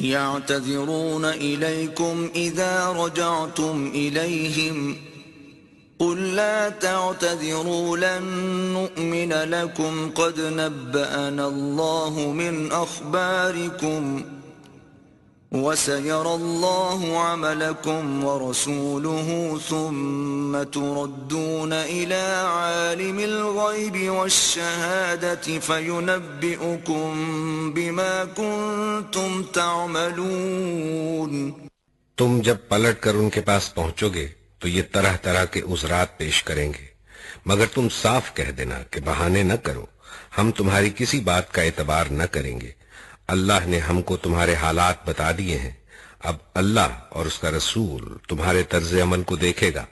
يعتذرون إليكم إذا رجعتم إليهم قل لا تعتذروا لن نؤمن لكم قد نبأنا الله من أخباركم وسيرى الله عملكم ورسوله ثم تردون إلى عالم الغيب والشهادة فينبئكم بما كنتم تعملون. تم جب پلٹ کر ان کے پاس پہنچو گے تو یہ طرح طرح کے عذرات پیش کریں گے، مگر تم صاف کہہ دینا کہ بہانے نہ کرو، ہم تمہاری کسی بات کا اعتبار نہ کریں گے، اللہ نے ہم کو تمہارے حالات بتا دیے ہیں، اب اللہ اور اس کا رسول تمہارے طرز عمل کو دیکھے گا،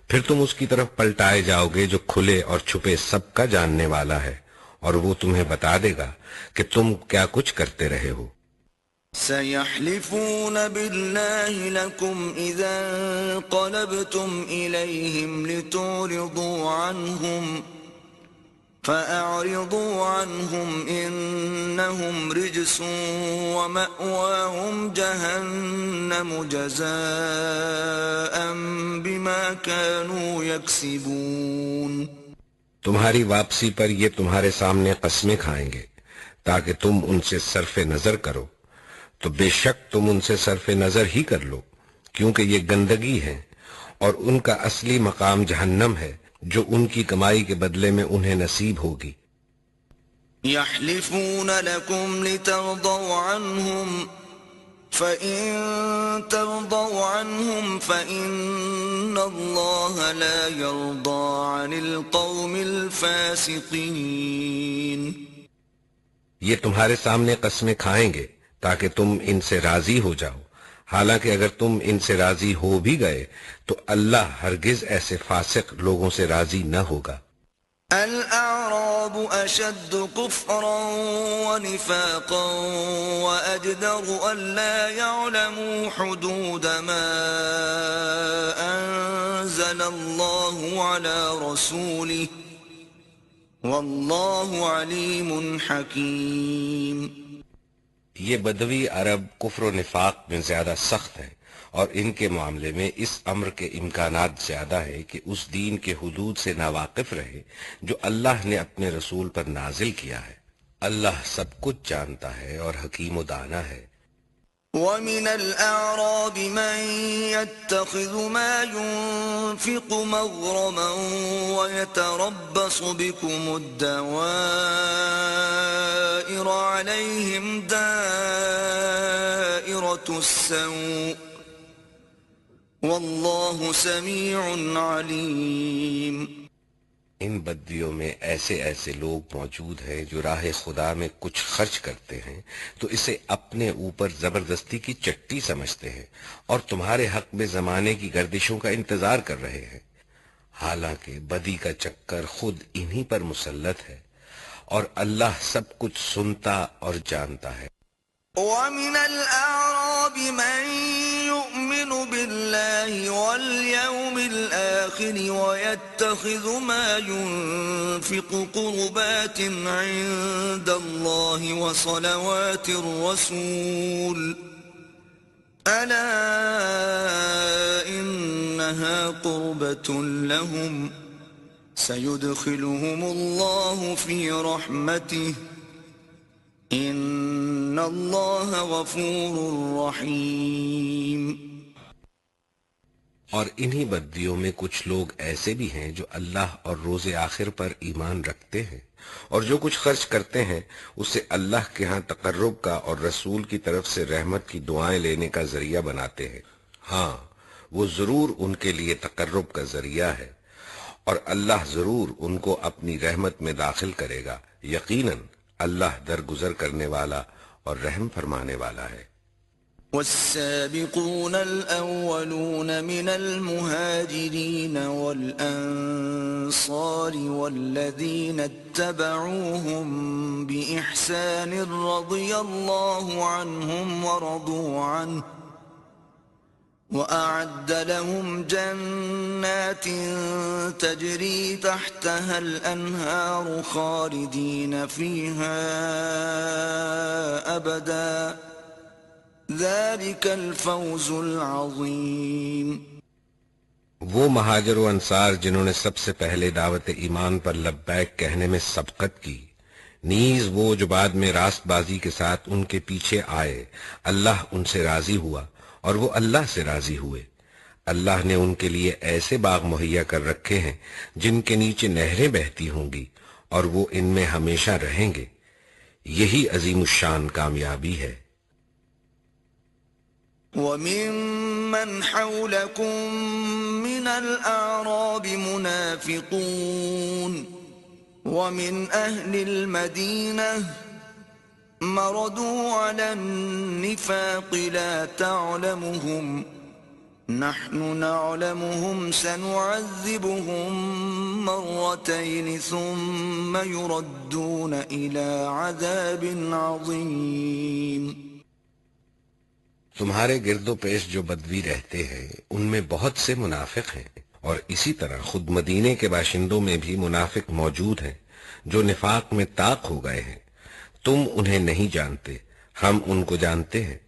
پھر تم اس کی طرف پلٹائے جاؤ گے جو کھلے اور چھپے سب کا جاننے والا ہے، اور وہ تمہیں بتا دے گا کہ تم کیا کچھ کرتے رہے ہو. سيحلفون بالله لكم إذا انقلبتم إليهم لتعرضوا عنهم فأعرضوا عنهم إنهم رجس ومأواهم جهنم جزاء بما كانوا يكسبون. تمہاری واپسی پر یہ تمہارے سامنے قسمیں کھائیں گے تاکہ تم ان سے صرف نظر کرو، تو بے شک تم ان سے صرف نظر ہی کر لو، کیونکہ یہ گندگی ہے اور ان کا اصلی مقام جہنم ہے جو ان کی کمائی کے بدلے میں انہیں نصیب ہوگی. يحلفون لكم لترضوا عنهم فإن ترضوا عنهم فإن الله لا يرضى عن القوم الفاسقين. یہ تمہارے سامنے قسمیں کھائیں گے تاکہ تم ان سے راضی ہو جاؤ، حالانکہ اگر تم ان سے راضی ہو بھی گئے تو اللہ ہرگز ایسے فاسق لوگوں سے راضی نہ ہوگا. الأعراب أشد كفرا ونفاقا وأجدر ألا يعلموا حدود ما أنزل الله على رسوله والله عليم حكيم. یہ بدوی عرب کفر و نفاق میں زیادہ سخت ہیں، اور ان کے معاملے میں اس امر کے امکانات زیادہ ہے کہ اس دین کے حدود سے ناواقف رہے جو اللہ نے اپنے رسول پر نازل کیا ہے. اللہ سب کچھ جانتا ہے اور حکیم و دانا ہے. وَمِنَ الْأَعْرَابِ مَن يَتَّخِذُ مَا يُنْفِقُ مَغْرَمًا وَيَتَرَبَّصُ بِكُمُ الدَّوَائِرَ عَلَيْهِمْ دَائِرَةُ السَّوْءِ وَاللَّهُ سَمِيعٌ عَلِيمٌ. ان بدیوں میں ایسے ایسے لوگ موجود ہیں جو راہ خدا میں کچھ خرچ کرتے ہیں تو اسے اپنے اوپر زبردستی کی چٹی سمجھتے ہیں اور تمہارے حق میں زمانے کی گردشوں کا انتظار کر رہے ہیں، حالانکہ بدی کا چکر خود انہی پر مسلط ہے، اور اللہ سب کچھ سنتا اور جانتا ہے. وَمِنَ الْأَعْرَابِ مَن يُؤْمِنُ بِاللَّهِ وَالْيَوْمِ الْآخِرِ وَيَتَّخِذُ مَا يُنْفِقُ قُرُبَاتٍ عِندَ اللَّهِ وَصَلَوَاتِ الرَّسُولِ أَلَا إِنَّهَا قُرْبَةٌ لَهُمْ سَيُدْخِلُهُمُ اللَّهُ فِي رَحْمَتِهِ ان اللہ غفور رحیم. اور انہی بدیوں میں کچھ لوگ ایسے بھی ہیں جو اللہ اور روز آخر پر ایمان رکھتے ہیں اور جو کچھ خرچ کرتے ہیں اسے اللہ کے ہاں تقرب کا اور رسول کی طرف سے رحمت کی دعائیں لینے کا ذریعہ بناتے ہیں. ہاں، وہ ضرور ان کے لیے تقرب کا ذریعہ ہے، اور اللہ ضرور ان کو اپنی رحمت میں داخل کرے گا. یقیناً اللہ درگزر کرنے والا اور رحم فرمانے والا ہے. والسابقون الأولون من المهاجرين والأنصار والذين اتبعوهم بإحسان رضي الله عنهم ورضوا عنه وأعد لهم جنات تجري تحتها الأنهار خالدين فيها أبدا ذلك الفوز العظیم۔ وہ مہاجر و انصار جنہوں نے سب سے پہلے دعوت ایمان پر لبیک کہنے میں سبقت کی، نیز وہ جو بعد میں راست بازی کے ساتھ ان کے پیچھے آئے، اللہ ان سے راضی ہوا اور وہ اللہ سے راضی ہوئے۔ اللہ نے ان کے لیے ایسے باغ مہیا کر رکھے ہیں جن کے نیچے نہریں بہتی ہوں گی اور وہ ان میں ہمیشہ رہیں گے۔ یہی عظیم الشان کامیابی ہے۔ وَمِمَّنْ حَوْلَكُمْ مِنَ الْأَعْرَابِ مُنَافِقُونَ وَمِنْ أَهْلِ الْمَدِينَةِ مَرَدُوا عَلَى النِّفَاقِ لَا تَعْلَمُهُمْ نَحْنُ نَعْلَمُهُمْ سَنُعَذِّبُهُمْ مَرَّتَيْنِ ثُمَّ يُرَدُّونَ إِلَى عَذَابٍ عَظِيمٍ۔ تمہارے گرد و پیش جو بدوی رہتے ہیں ان میں بہت سے منافق ہیں، اور اسی طرح خود مدینے کے باشندوں میں بھی منافق موجود ہیں جو نفاق میں طاق ہو گئے ہیں۔ تم انہیں نہیں جانتے، ہم ان کو جانتے ہیں۔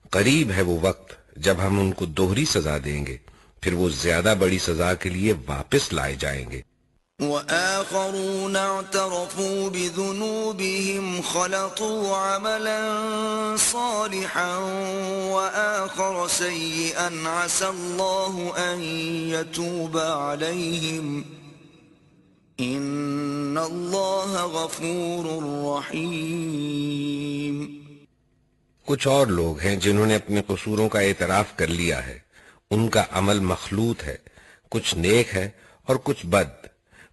قریب ہے وہ وقت جب ہم ان کو دوہری سزا دیں گے، پھر وہ زیادہ بڑی سزا کے لیے واپس لائے جائیں گے۔ وآخرون اعترفوا بذنوبهم خلطوا عملا صالحا وآخر سيئا عسى الله أن يتوب عليهم إن الله غفور رحيم۔ کچھ اور لوگ ہیں جنہوں نے اپنے قصوروں کا اعتراف کر لیا ہے، ان کا عمل مخلوط ہے، کچھ نیک ہے اور کچھ بد۔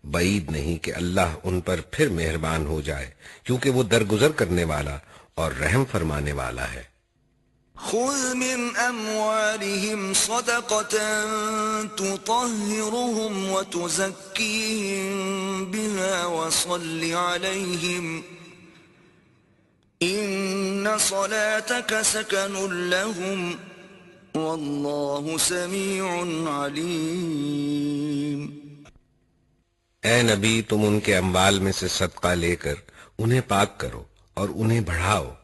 بعید نہیں کہ اللہ ان پر پھر مہربان ہو جائے، کیونکہ وہ درگزر کرنے والا اور رحم فرمانے والا ہے۔ خذ من اموالهم صدقة تطهرهم وتزكيهم بها وصل عليهم ان صلاتك سكن لهم والله سميع عليم۔ اے نبی، تم ان کے اموال میں سے صدقہ لے کر انہیں پاک کرو اور انہیں بڑھاؤ،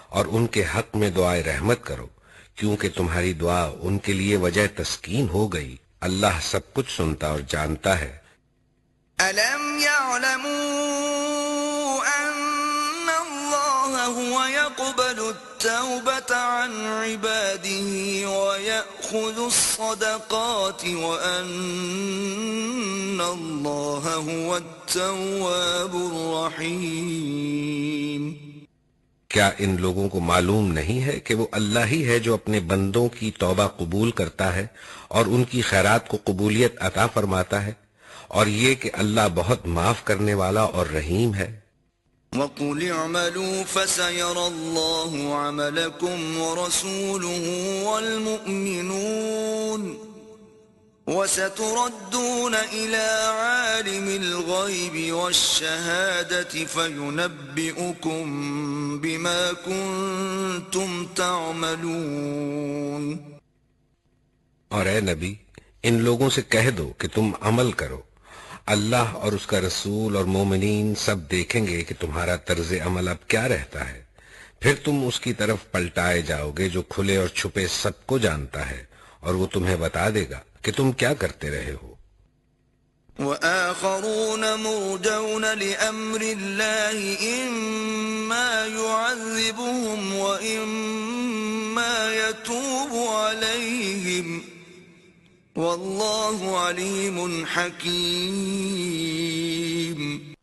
اور ان کے حق میں دعائے رحمت کرو، کیونکہ تمہاری دعا ان کے لیے وجہ تسکین ہو گئی۔ اللہ سب کچھ سنتا اور جانتا ہے۔ أَلَمْ يَعْلَمُوا أَنَّ اللَّهَ هُوَ يَقْبَلُ التَّوْبَةَ عَنْ عِبَادِهِ وَيَأْخُذُ الصَّدَقَاتِ وَأَنَّ اللَّهَ هُوَ التَّوَّابُ الرَّحِيمُ۔ کیا ان لوگوں کو معلوم نہیں ہے کہ وہ اللہ ہی ہے جو اپنے بندوں کی توبہ قبول کرتا ہے اور ان کی خیرات کو قبولیت عطا فرماتا ہے، اور یہ کہ اللہ بہت معاف کرنے والا اور رحیم ہے۔ وَقُلِ اعْمَلُوا فَسَيَرَى اللَّهُ عَمَلَكُمْ وَرَسُولُهُ وَالْمُؤْمِنُونَ وَسَتُرَدُّونَ إِلَى عَالِمِ الْغَيْبِ وَالشَّهَادَةِ فَيُنَبِّئُكُم بِمَا كُنتُمْ تَعْمَلُونَ۔ اور اے نبی، ان لوگوں سے کہہ دو کہ تم عمل کرو، اللہ اور اس کا رسول اور مومنین سب دیکھیں گے کہ تمہارا طرز عمل اب کیا رہتا ہے، پھر تم اس کی طرف پلٹائے جاؤ گے جو کھلے اور چھپے سب کو جانتا ہے، اور وہ تمہیں بتا دے گا کہ تم کیا کرتے رہے ہو۔ وآخرون مرجون لأمر الله إما يعذبهم وإما يتوب عليهم والله عليم حكيم۔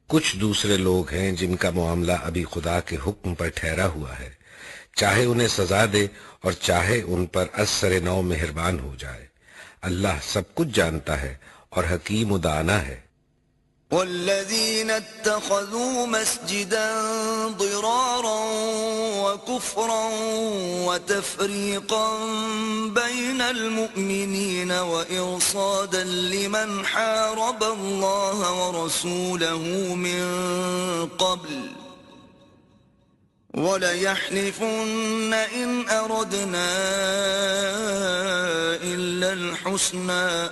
کچھ دوسرے لوگ ہیں جن کا معاملہ ابھی خدا کے حکم پر ٹھہرا ہوا ہے، چاہے انہیں سزا دے اور چاہے ان پر از سر نو مہربان ہو جائے۔ اللہ سب کچھ جانتا ہے اور حکیم و دانا ہے۔ والذين اتخذوا مسجدا ضرارا وكفرا وتفريقا بين المؤمنين وإرصادا لمن حارب الله ورسوله من قبل وَلَيَحْلِفُنَّ إِنْ أَرَدْنَا إِلَّا الْحُسْنَى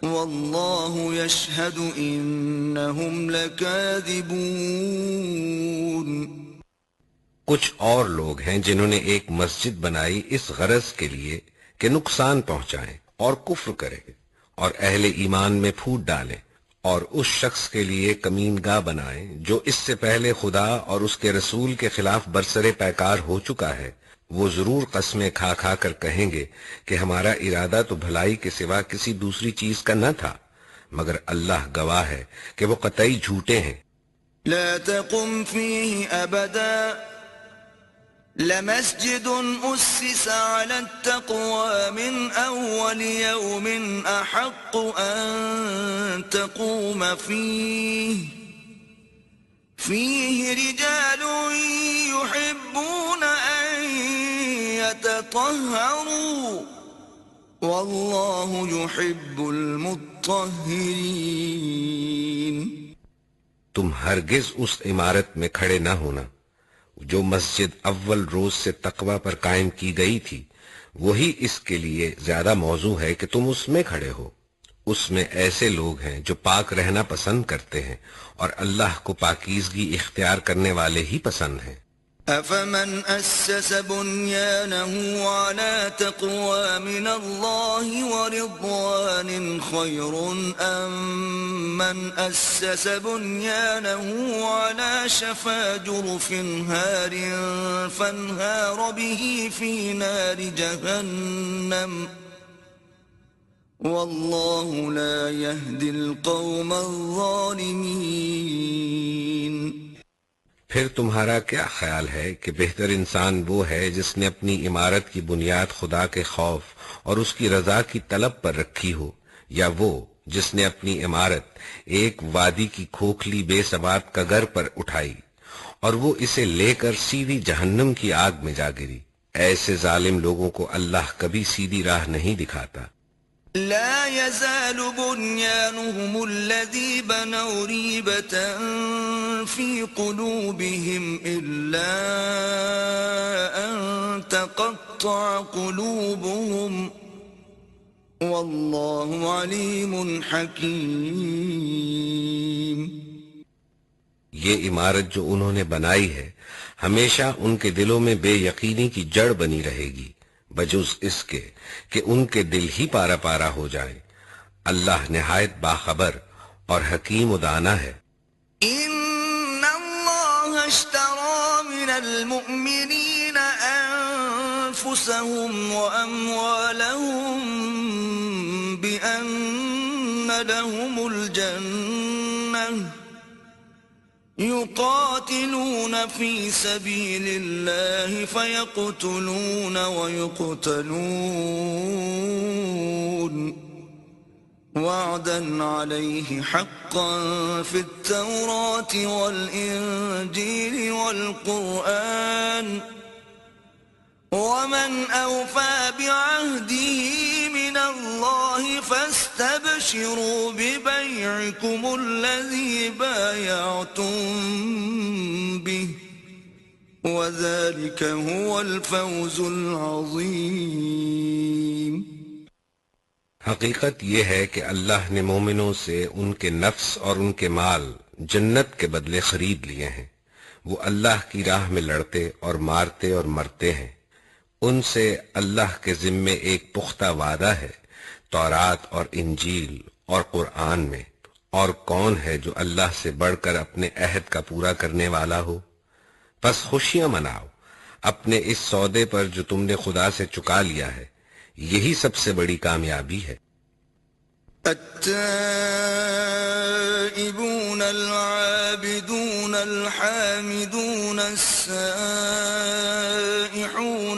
وَاللَّهُ يَشْهَدُ إِنَّهُمْ لَكَاذِبُونَ۔ کچھ اور لوگ ہیں جنہوں نے ایک مسجد بنائی اس غرض کے لیے کہ نقصان پہنچائیں اور کفر کریں اور اہل ایمان میں پھوٹ ڈالیں، اور اس شخص کے لیے کمینگاہ بنائیں جو اس سے پہلے خدا اور اس کے رسول کے خلاف برسر پیکار ہو چکا ہے، وہ ضرور قسمیں کھا کھا کر کہیں گے کہ ہمارا ارادہ تو بھلائی کے سوا کسی دوسری چیز کا نہ تھا، مگر اللہ گواہ ہے کہ وہ قطعی جھوٹے ہیں۔ لا تقم فيه أبدا لمسجد أسس على التقوى من أول يوم أحق أن تقوم فيه رجال يحبون أن يتطهروا والله يحب المطهرين۔ تم ہرگز اس عمارت میں کھڑے نہ ہونا جو مسجد اول روز سے تقوی پر قائم کی گئی تھی، وہی اس کے لیے زیادہ موزوں ہے کہ تم اس میں کھڑے ہو۔ اس میں ایسے لوگ ہیں جو پاک رہنا پسند کرتے ہیں اور اللہ کو پاکیزگی اختیار کرنے والے ہی پسند ہیں۔ أفمن أسس بنيانه على تقوى من الله ورضوان خير أم من أسس بنيانه على شفا جرف هار فانهار به في نار جهنم والله لا يهدي القوم الظالمين۔ پھر تمہارا کیا خیال ہے کہ بہتر انسان وہ ہے جس نے اپنی عمارت کی بنیاد خدا کے خوف اور اس کی رضا کی طلب پر رکھی ہو، یا وہ جس نے اپنی عمارت ایک وادی کی کھوکھلی بے ثبات کگر پر اٹھائی اور وہ اسے لے کر سیدھی جہنم کی آگ میں جا گری؟ ایسے ظالم لوگوں کو اللہ کبھی سیدھی راہ نہیں دکھاتا۔ لا يزال بنيانهم الذي بنوا ريبة في قلوبهم إلا أن تقطع قلوبهم والله عليم حكيم۔ یہ عمارت جو انہوں نے بنائی ہے ہمیشہ ان کے دلوں میں بے یقینی کی جڑ بنی رہے گی، بجز اس کے کہ ان کے دل ہی پارا پارا ہو جائیں۔ اللہ نہایت باخبر اور حکیم و دانا ہے۔ ان اللہ اشترى من المؤمنین انفسهم واموالهم بان لهم الجنة يقاتلون في سبيل الله فيقتلون ويقتلون وعدا عليه حقا في التوراة والإنجيل والقرآن ومن أوفى بعهده من الله فاستبشروا ببيعكم الذي بايعتم به وذلك هو الفوز العظيم۔ حقیقت یہ ہے کہ اللہ نے مومنوں سے ان کے نفس اور ان کے مال جنت کے بدلے خرید لیے ہیں۔ وہ اللہ کی راہ میں لڑتے اور مارتے اور مرتے ہیں۔ ان سے اللہ کے ذمے ایک پختہ وعدہ ہے تورات اور انجیل اور قرآن میں، اور کون ہے جو اللہ سے بڑھ کر اپنے عہد کا پورا کرنے والا ہو؟ پس خوشیاں مناؤ اپنے اس سودے پر جو تم نے خدا سے چکا لیا ہے، یہی سب سے بڑی کامیابی ہے۔ التائبون العابدون الحامدون السائحون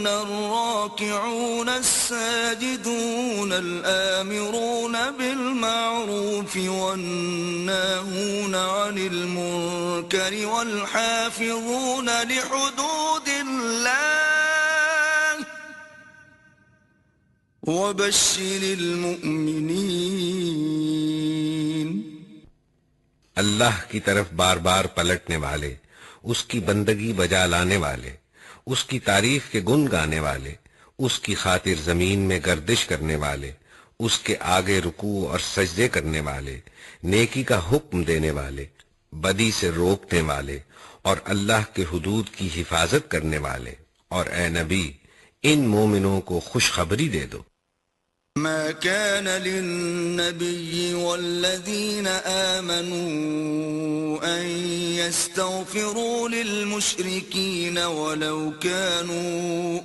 الراكعون الساجدون الآمرون بالمعروف والناهون عن المنكر والحافظون لحدود الله وبشر المؤمنین۔ اللہ کی طرف بار بار پلٹنے والے، اس کی بندگی بجا لانے والے، اس کی تعریف کے گن گانے والے، اس کی خاطر زمین میں گردش کرنے والے، اس کے آگے رکوع اور سجدے کرنے والے، نیکی کا حکم دینے والے، بدی سے روکنے والے اور اللہ کے حدود کی حفاظت کرنے والے، اور اے نبی ان مومنوں کو خوشخبری دے دو۔ ما كان للنبي والذين آمنوا أن يستغفروا للمشركين ولو كانوا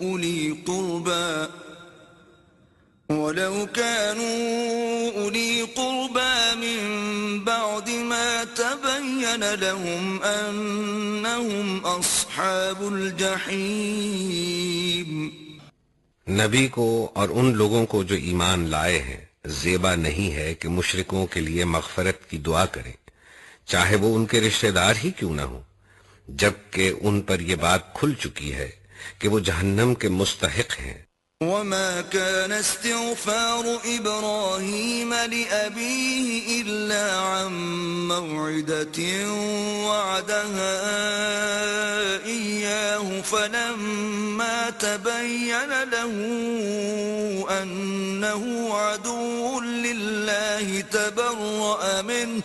أولي قربى من بعد ما تبين لهم أنهم أصحاب الجحيم۔ نبی کو اور ان لوگوں کو جو ایمان لائے ہیں زیبا نہیں ہے کہ مشرکوں کے لیے مغفرت کی دعا کریں، چاہے وہ ان کے رشتہ دار ہی کیوں نہ ہوں، جبکہ ان پر یہ بات کھل چکی ہے کہ وہ جہنم کے مستحق ہیں۔ وما كان استغفار إبراهيم لأبيه إلا عن موعدة وعدها إياه فلما تبين له أنه عدو لله تبرأ منه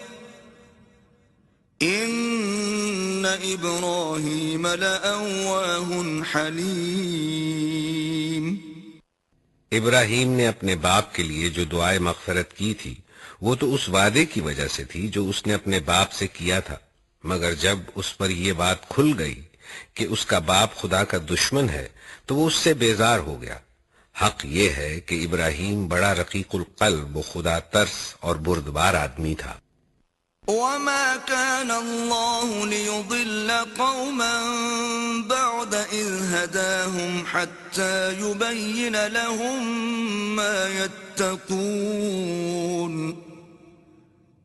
إن إبراهيم لأواه حليم۔ ابراہیم نے اپنے باپ کے لیے جو دعائے مغفرت کی تھی وہ تو اس وعدے کی وجہ سے تھی جو اس نے اپنے باپ سے کیا تھا، مگر جب اس پر یہ بات کھل گئی کہ اس کا باپ خدا کا دشمن ہے تو وہ اس سے بیزار ہو گیا۔ حق یہ ہے کہ ابراہیم بڑا رقیق القلب و خدا ترس اور بردبار آدمی تھا۔ وما كان الله ليضل قوما بعد إذ هداهم حتى يبين لهم ما يتقون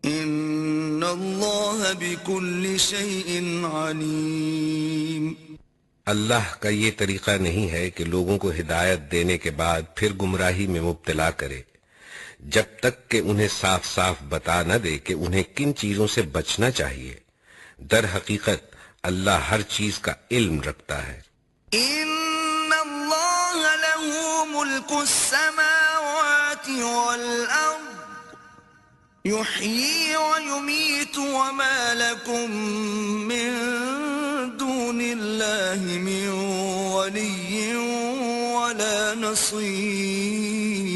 إن الله بكل شيء عليم۔ اللہ کا یہ طریقہ نہیں ہے کہ لوگوں کو ہدایت دینے کے بعد پھر گمراہی میں مبتلا کرے جب تک کہ انہیں صاف صاف بتا نہ دے کہ انہیں کن چیزوں سے بچنا چاہیے۔ در حقیقت اللہ ہر چیز کا علم رکھتا ہے۔ ان اللہ له ملک السماوات والارض يحيي ويميت وما لكم من دون الله من ولي ولا نصير۔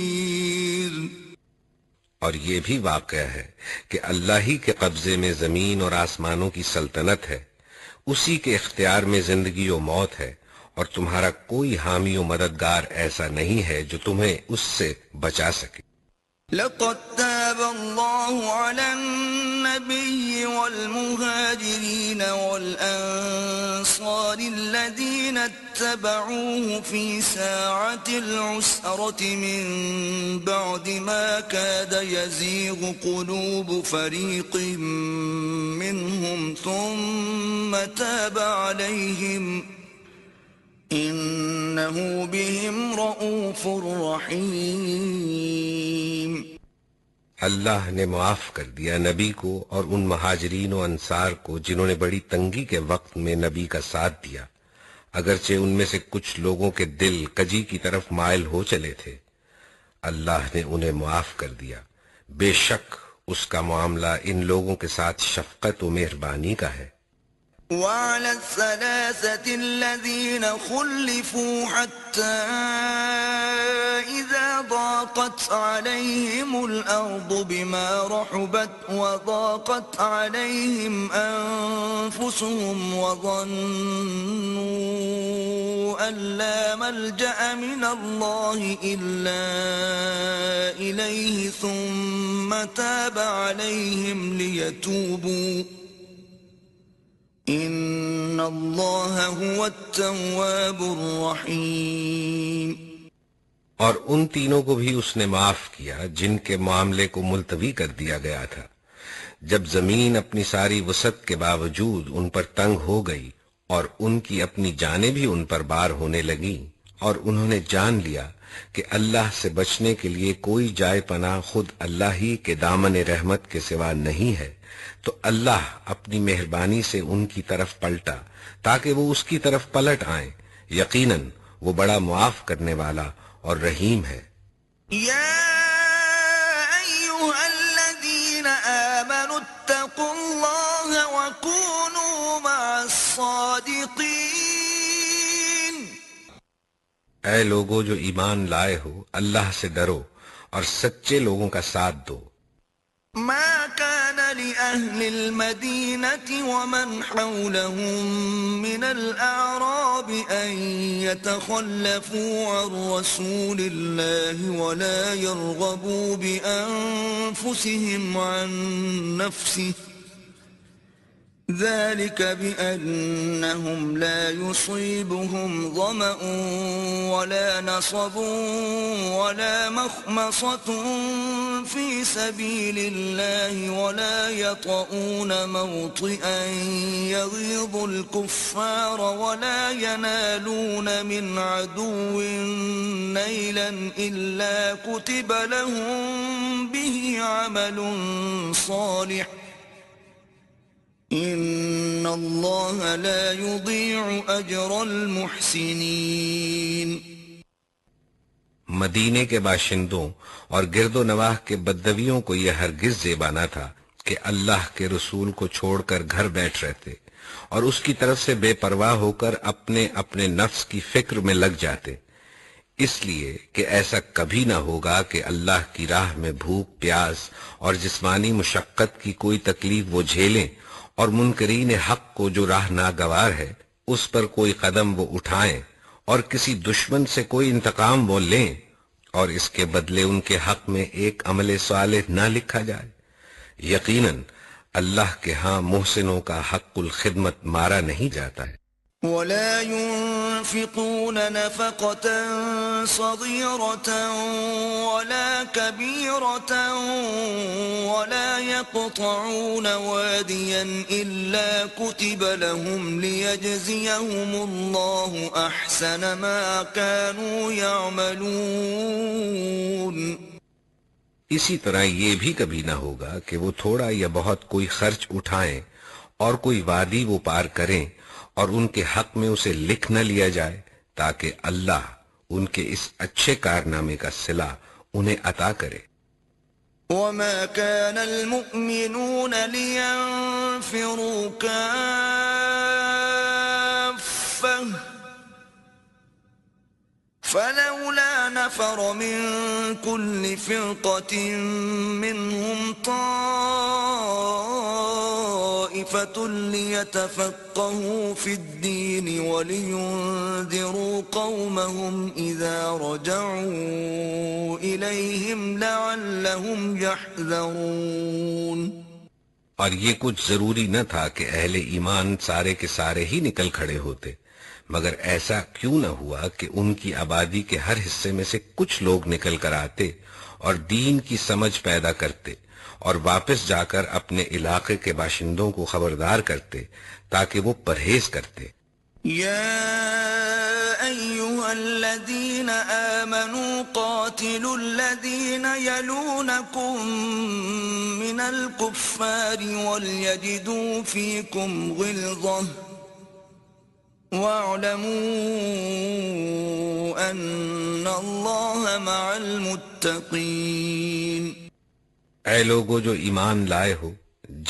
اور یہ بھی واقعہ ہے کہ اللہ ہی کے قبضے میں زمین اور آسمانوں کی سلطنت ہے، اسی کے اختیار میں زندگی و موت ہے، اور تمہارا کوئی حامی و مددگار ایسا نہیں ہے جو تمہیں اس سے بچا سکے۔ لقد تاب الله على النبي والمهاجرين والأنصار الذين اتبعوه في ساعة العسرة من بعد ما كاد يزيغ قلوب فريق منهم ثم تاب عليهم إنه بهم رؤوف رحيم۔ اللہ نے معاف کر دیا نبی کو اور ان مہاجرین و انصار کو جنہوں نے بڑی تنگی کے وقت میں نبی کا ساتھ دیا، اگرچہ ان میں سے کچھ لوگوں کے دل کجی کی طرف مائل ہو چلے تھے۔ اللہ نے انہیں معاف کر دیا، بے شک اس کا معاملہ ان لوگوں کے ساتھ شفقت و مہربانی کا ہے۔ وعلى الثلاثة الذين خلفوا حتى إذا ضاقت عليهم الأرض بما رحبت وضاقت عليهم أنفسهم وظنوا أن لا ملجأ من الله إلا إليه ثم تاب عليهم ليتوبوا ان اللہ هو التواب الرحیم۔ اور ان تینوں کو بھی اس نے معاف کیا جن کے معاملے کو ملتوی کر دیا گیا تھا، جب زمین اپنی ساری وسعت کے باوجود ان پر تنگ ہو گئی اور ان کی اپنی جانیں بھی ان پر بار ہونے لگیں، اور انہوں نے جان لیا کہ اللہ سے بچنے کے لیے کوئی جائے پناہ خود اللہ ہی کے دامن رحمت کے سوا نہیں ہے، تو اللہ اپنی مہربانی سے ان کی طرف پلٹا تاکہ وہ اس کی طرف پلٹ آئیں، یقیناً وہ بڑا معاف کرنے والا اور رحیم ہے۔ یا ایھا الذین آمنوا اتقوا اللہ وکونوا مع الصادقین۔ الصادقين. اے لوگو جو ایمان لائے ہو، اللہ سے ڈرو اور سچے لوگوں کا ساتھ دو. ما كان لأهل المدينة ومن حولهم من الأعراب أن يتخلفوا عن رسول الله ولا يرغبوا بأنفسهم عن نفسه ذلك بأنهم لا يصيبهم ظمأ ولا نصب ولا مخمصة في سبيل الله ولا يطؤون موطئا يغيظ الكفار ولا ينالون من عدو نيلا إلا كتب لهم به عمل صالح ان اللہ لا یضیع اجر المحسنین. مدینے کے باشندوں اور گرد و نواح کے بدویوں کو یہ ہرگز زیبا نہ تھا کہ اللہ کے رسول کو چھوڑ کر گھر بیٹھ رہتے اور اس کی طرف سے بے پرواہ ہو کر اپنے اپنے نفس کی فکر میں لگ جاتے، اس لیے کہ ایسا کبھی نہ ہوگا کہ اللہ کی راہ میں بھوک پیاس اور جسمانی مشقت کی کوئی تکلیف وہ جھیلیں اور منکرین حق کو جو راہ ناگوار ہے اس پر کوئی قدم وہ اٹھائیں اور کسی دشمن سے کوئی انتقام وہ لیں اور اس کے بدلے ان کے حق میں ایک عمل صالح نہ لکھا جائے. یقیناً اللہ کے ہاں محسنوں کا حق الخدمت مارا نہیں جاتا ہے. ولا ينفقون نفقة صغيرة ولا كبيرة ولا يقطعون واديا إلا كتب لهم ليجزيهم الله أحسن ما كانوا يعملون. اسی طرح یہ بھی کبھی نہ ہوگا کہ وہ تھوڑا یا بہت کوئی خرچ اٹھائیں اور کوئی وادی وہ پار کریں اور ان کے حق میں اسے لکھ نہ لیا جائے تاکہ اللہ ان کے اس اچھے کارنامے کا صلہ انہیں عطا کرے. وما كان المؤمنون لينفروا كافة فلولا نفر من كل فرقة منهم طائفة ليتفقهوا في الدين ولينذروا قومهم إذا رجعوا إليهم لعلهم يحذرون. اور یہ کچھ ضروری نہ تھا کہ اہل ایمان سارے کے سارے ہی نکل کھڑے ہوتے، مگر ایسا کیوں نہ ہوا کہ ان کی آبادی کے ہر حصے میں سے کچھ لوگ نکل کر آتے اور دین کی سمجھ پیدا کرتے اور واپس جا کر اپنے علاقے کے باشندوں کو خبردار کرتے تاکہ وہ پرہیز کرتے. یا ایھا الذین آمنوا قاتلوا الذین یلونکم من الکفار ولیجدوا فیکم غلظہ وَاعْلَمُوا أَنَّ اللَّهَ مَعَ الْمُتَّقِينَ. اے لوگو جو ایمان لائے ہو،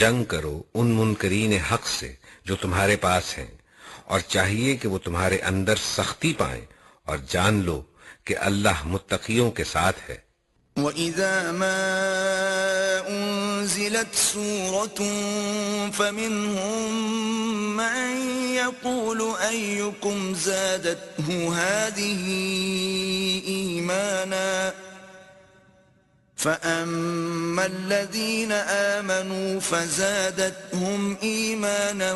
جنگ کرو ان منکرین حق سے جو تمہارے پاس ہیں، اور چاہیے کہ وہ تمہارے اندر سختی پائیں، اور جان لو کہ اللہ متقیوں کے ساتھ ہے. وَإِذَا مَا أُنزِلَتْ سُورَةٌ فَمِنْهُمْ مَنْ يَقُولُ أَيُّكُمْ زَادَتْهُ هَذِهِ إِيمَانًا فَأَمَّا الَّذِينَ آمَنُوا فَزَادَتْهُمْ إِيمَانًا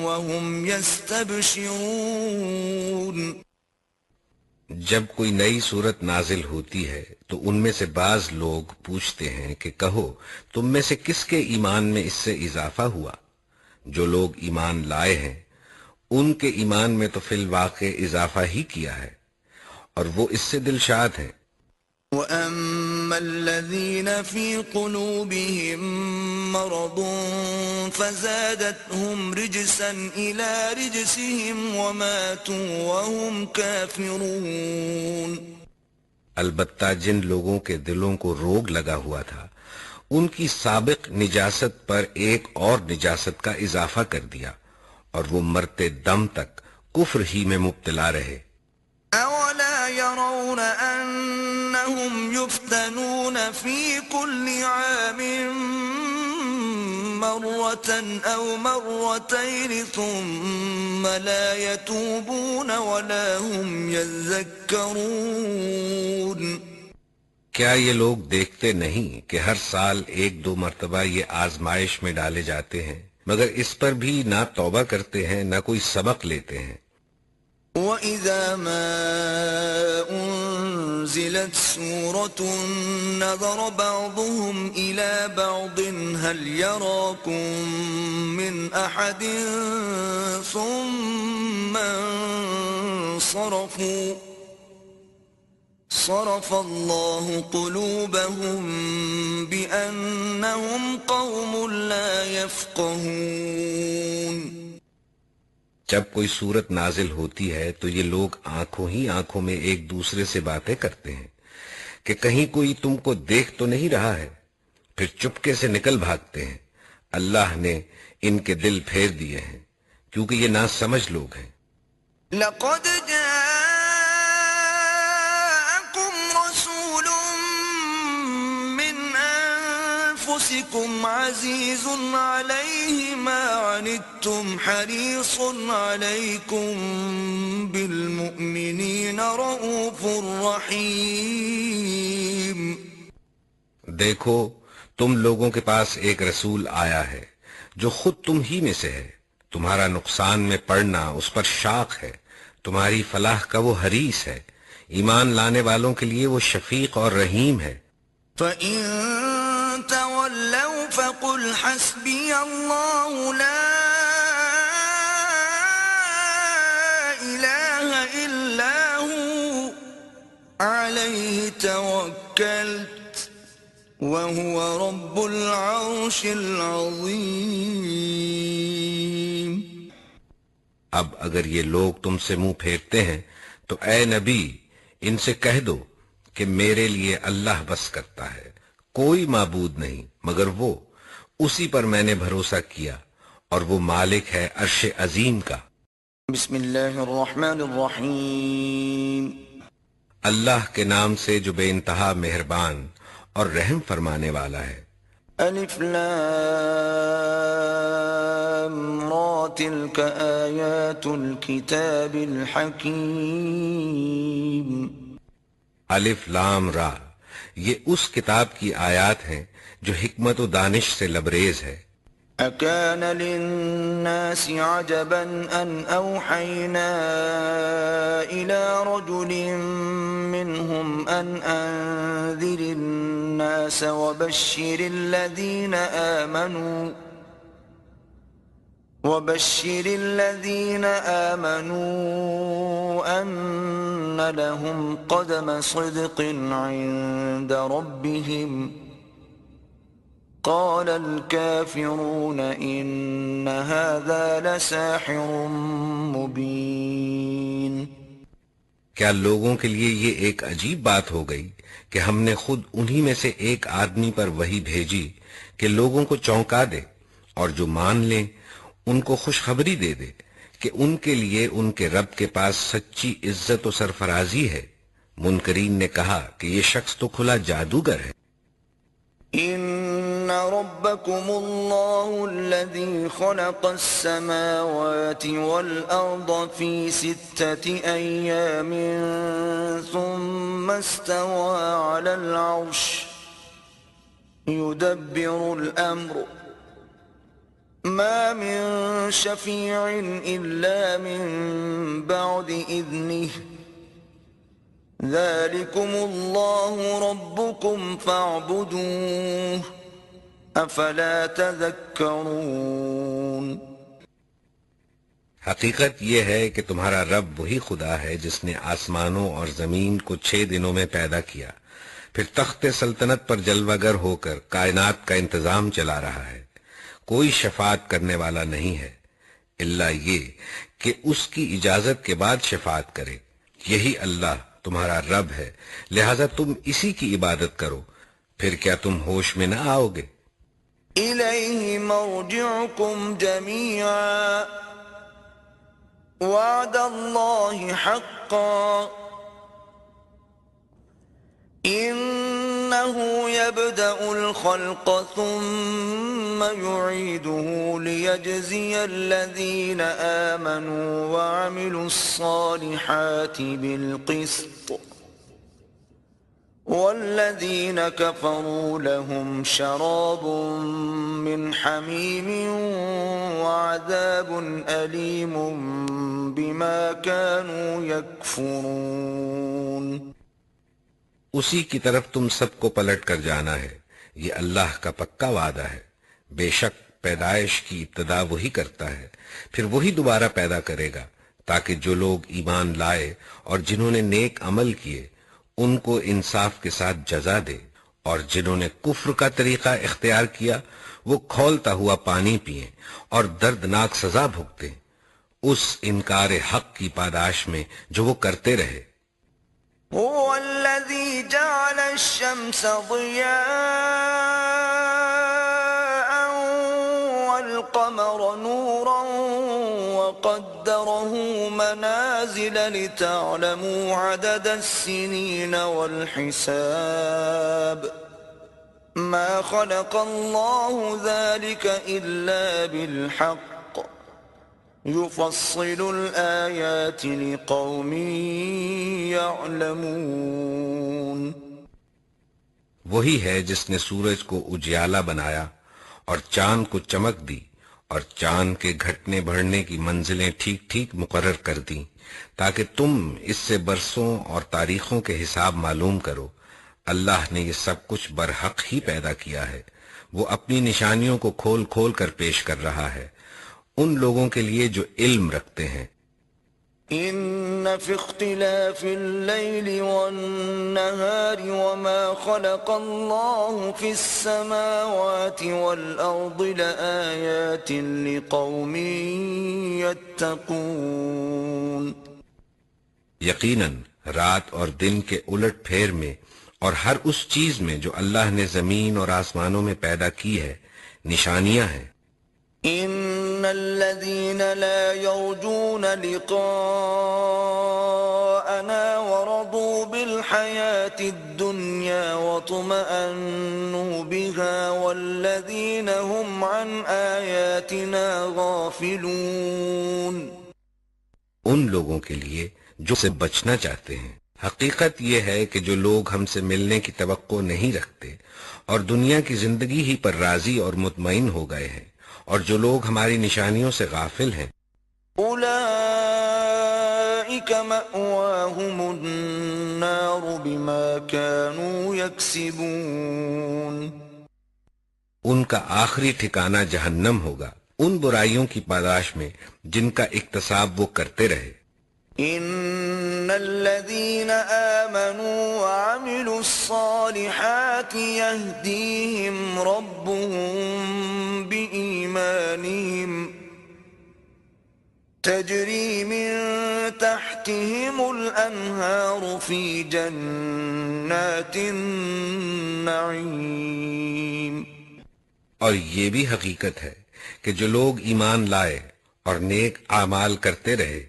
وَهُمْ يَسْتَبْشِرُونَ. جب کوئی نئی صورت نازل ہوتی ہے تو ان میں سے بعض لوگ پوچھتے ہیں کہ کہو تم میں سے کس کے ایمان میں اس سے اضافہ ہوا. جو لوگ ایمان لائے ہیں ان کے ایمان میں تو فی الواقع اضافہ ہی کیا ہے اور وہ اس سے دلشاد ہیں. وَأَمَّا الَّذِينَ فِي قُلُوبِهِم مَّرَضٌ فَزَادَتْهُمْ رِجْسًا إِلَى رِجْسِهِمْ وَمَاتُوا وَهُمْ كَافِرُونَ. البتہ جن لوگوں کے دلوں کو روگ لگا ہوا تھا ان کی سابق نجاست پر ایک اور نجاست کا اضافہ کر دیا اور وہ مرتے دم تک کفر ہی میں مبتلا رہے۔ أولا يرون أنهم يفتنون في كل عام مرة أو مرتين ثم لا يتوبون ولا هم يذكرون؟ کیا یہ لوگ دیکھتے نہیں کہ ہر سال ایک دو مرتبہ یہ آزمائش میں ڈالے جاتے ہیں، مگر اس پر بھی نہ توبہ کرتے ہیں نہ کوئی سبق لیتے ہیں۔ وَإِذَا مَا أُنزِلَتْ سُورَةٌ نَظَرَ بَعْضُهُمْ إِلَى بَعْضٍ هَلْ يَرَاكُمْ مِنْ أَحَدٍ ثُمَّ انصَرَفُوا صرف الله قلوبهم بأنهم قوم لا يفقهون۔ جب کوئی صورت نازل ہوتی ہے تو یہ لوگ آنکھوں ہی آنکھوں میں ایک دوسرے سے باتیں کرتے ہیں کہ کہیں کوئی تم کو دیکھ تو نہیں رہا ہے، پھر چپکے سے نکل بھاگتے ہیں۔ اللہ نے ان کے دل پھیر دیے ہیں کیونکہ یہ ناسمجھ لوگ ہیں۔ لقد جاءكم رسول من أنفسكم عزيز عليه ما عنتم حريص عليكم بالمؤمنين رؤوف رحيم۔ دیکھو تم لوگوں کے پاس ایک رسول آیا ہے جو خود تم ہی میں سے ہے، تمہارا نقصان میں پڑنا اس پر شاق ہے، تمہاری فلاح کا وہ حریص ہے، ایمان لانے والوں کے لیے وہ شفیق اور رحیم ہے۔ فَإِن تَوَلَّوْا فَقُلْ حَسْبِيَ اللَّهُ لَا إِلَٰهَ إِلَّا هُوَ عَلَيْهِ تَوَكَّلْتُ وَهُوَ رَبُّ الْعَرْشِ الْعَظِيمِ۔ اب اگر یہ لوگ تم سے منہ پھیرتے ہیں تو اے نبی ان سے کہہ دو کہ میرے لیے اللہ بس کرتا ہے، کوئی معبود نہیں مگر وہ، اسی پر میں نے بھروسہ کیا اور وہ مالک ہے عرش عظیم کا۔ بسم اللہ الرحمن الرحیم۔ اللہ کے نام سے جو بے انتہا مہربان اور رحم فرمانے والا ہے۔ الف لام را تلک آیات الکتاب الحکیم۔ الف لام را، یہ اس کتاب کی آیات ہیں جو حکمت و دانش سے لبریز ہے۔ اکان للناس عجبا ان اوحینا الى رجل منهم ان انذر الناس وبشر الذين آمنوا أن لهم قدم صدق عند ربهم قال الكافرون إن هذا لساحر مبين۔ کیا لوگوں کے لیے یہ ایک عجیب بات ہو گئی کہ ہم نے خود انہی میں سے ایک آدمی پر وحی بھیجی کہ لوگوں کو چونکا دے اور جو مان لیں ان کو خوشخبری دے دے کہ ان کے لیے ان کے رب کے پاس سچی عزت و سرفرازی ہے۔ منکرین نے کہا کہ یہ شخص تو کھلا جادوگر ہے۔ ان ربکم اللہ الذی خلق السماوات والارض فی 6 ایام ثم استوى على العرش يدبر الامر ما من شفيع إلا من بعد إذنه ذلكم الله ربكم فاعبدوه أفلا تذكرون۔ حقیقت یہ ہے کہ تمہارا رب وہی خدا ہے جس نے آسمانوں اور زمین کو 6 دنوں میں پیدا کیا، پھر تخت سلطنت پر جلوہ گر ہو کر کائنات کا انتظام چلا رہا ہے۔ کوئی شفاعت کرنے والا نہیں ہے الا یہ کہ اس کی اجازت کے بعد شفاعت کرے، یہی اللہ تمہارا رب ہے، لہذا تم اسی کی عبادت کرو، پھر کیا تم ہوش میں نہ آؤ گے؟ الیہ مرجعکم جمیعا وعد الله حقا إنه يبدأ الخلق ثم يعيده ليجزي الذين آمنوا وعملوا الصالحات بالقسط والذين كفروا لهم شراب من حميم وعذاب أليم بما كانوا يكفرون. اسی کی طرف تم سب کو پلٹ کر جانا ہے، یہ اللہ کا پکا وعدہ ہے. بے شک پیدائش کی ابتدا وہی کرتا ہے، پھر وہی دوبارہ پیدا کرے گا، تاکہ جو لوگ ایمان لائے اور جنہوں نے نیک عمل کیے ان کو انصاف کے ساتھ جزا دے، اور جنہوں نے کفر کا طریقہ اختیار کیا وہ کھولتا ہوا پانی پئیں اور دردناک سزا بھگتیں اس انکار حق کی پاداش میں جو وہ کرتے رہے. هو الذي جعل الشمس ضياء والقمر نورا وقدره منازل لتعلموا عدد السنين والحساب ما خلق الله ذلك إلا بالحق يفصل الآيات لقوم يعلمون. وہی ہے جس نے سورج کو اجیالا بنایا اور چاند کو چمک دی اور چاند کے گھٹنے بڑھنے کی منزلیں ٹھیک ٹھیک مقرر کر دیں تاکہ تم اس سے برسوں اور تاریخوں کے حساب معلوم کرو. اللہ نے یہ سب کچھ برحق ہی پیدا کیا ہے. وہ اپنی نشانیوں کو کھول کھول کر پیش کر رہا ہے ان لوگوں کے لیے جو علم رکھتے ہیں. ان فی اختلاف اللیل والنہار وما خلق اللہ فی السماوات والارض لآیات لقوم یتقون. یقیناً رات اور دن کے الٹ پھیر میں اور ہر اس چیز میں جو اللہ نے زمین اور آسمانوں میں پیدا کی ہے نشانیاں ہیں. ان الذين لا يرجون لقاءنا ورضوا بالحياة الدنيا واطمأنوا بها والذين هم عن آياتنا غافلون. ان لوگوں کے لیے جو سے بچنا چاہتے ہیں. حقیقت یہ ہے کہ جو لوگ ہم سے ملنے کی توقع نہیں رکھتے اور دنیا کی زندگی ہی پر راضی اور مطمئن ہو گئے ہیں اور جو لوگ ہماری نشانیوں سے غافل ہیں اولئک مأواہم النار بما كانوا یکسبون. ان کا آخری ٹھکانہ جہنم ہوگا ان برائیوں کی پاداش میں جن کا اکتساب وہ کرتے رہے. ان الذين آمنوا وعملوا الصالحات يهديهم ربهم بإيمانهم تجري من تحتهم الأنهار في جنات النعيم. اور یہ بھی حقیقت ہے کہ جو لوگ ایمان لائے اور نیک اعمال کرتے رہے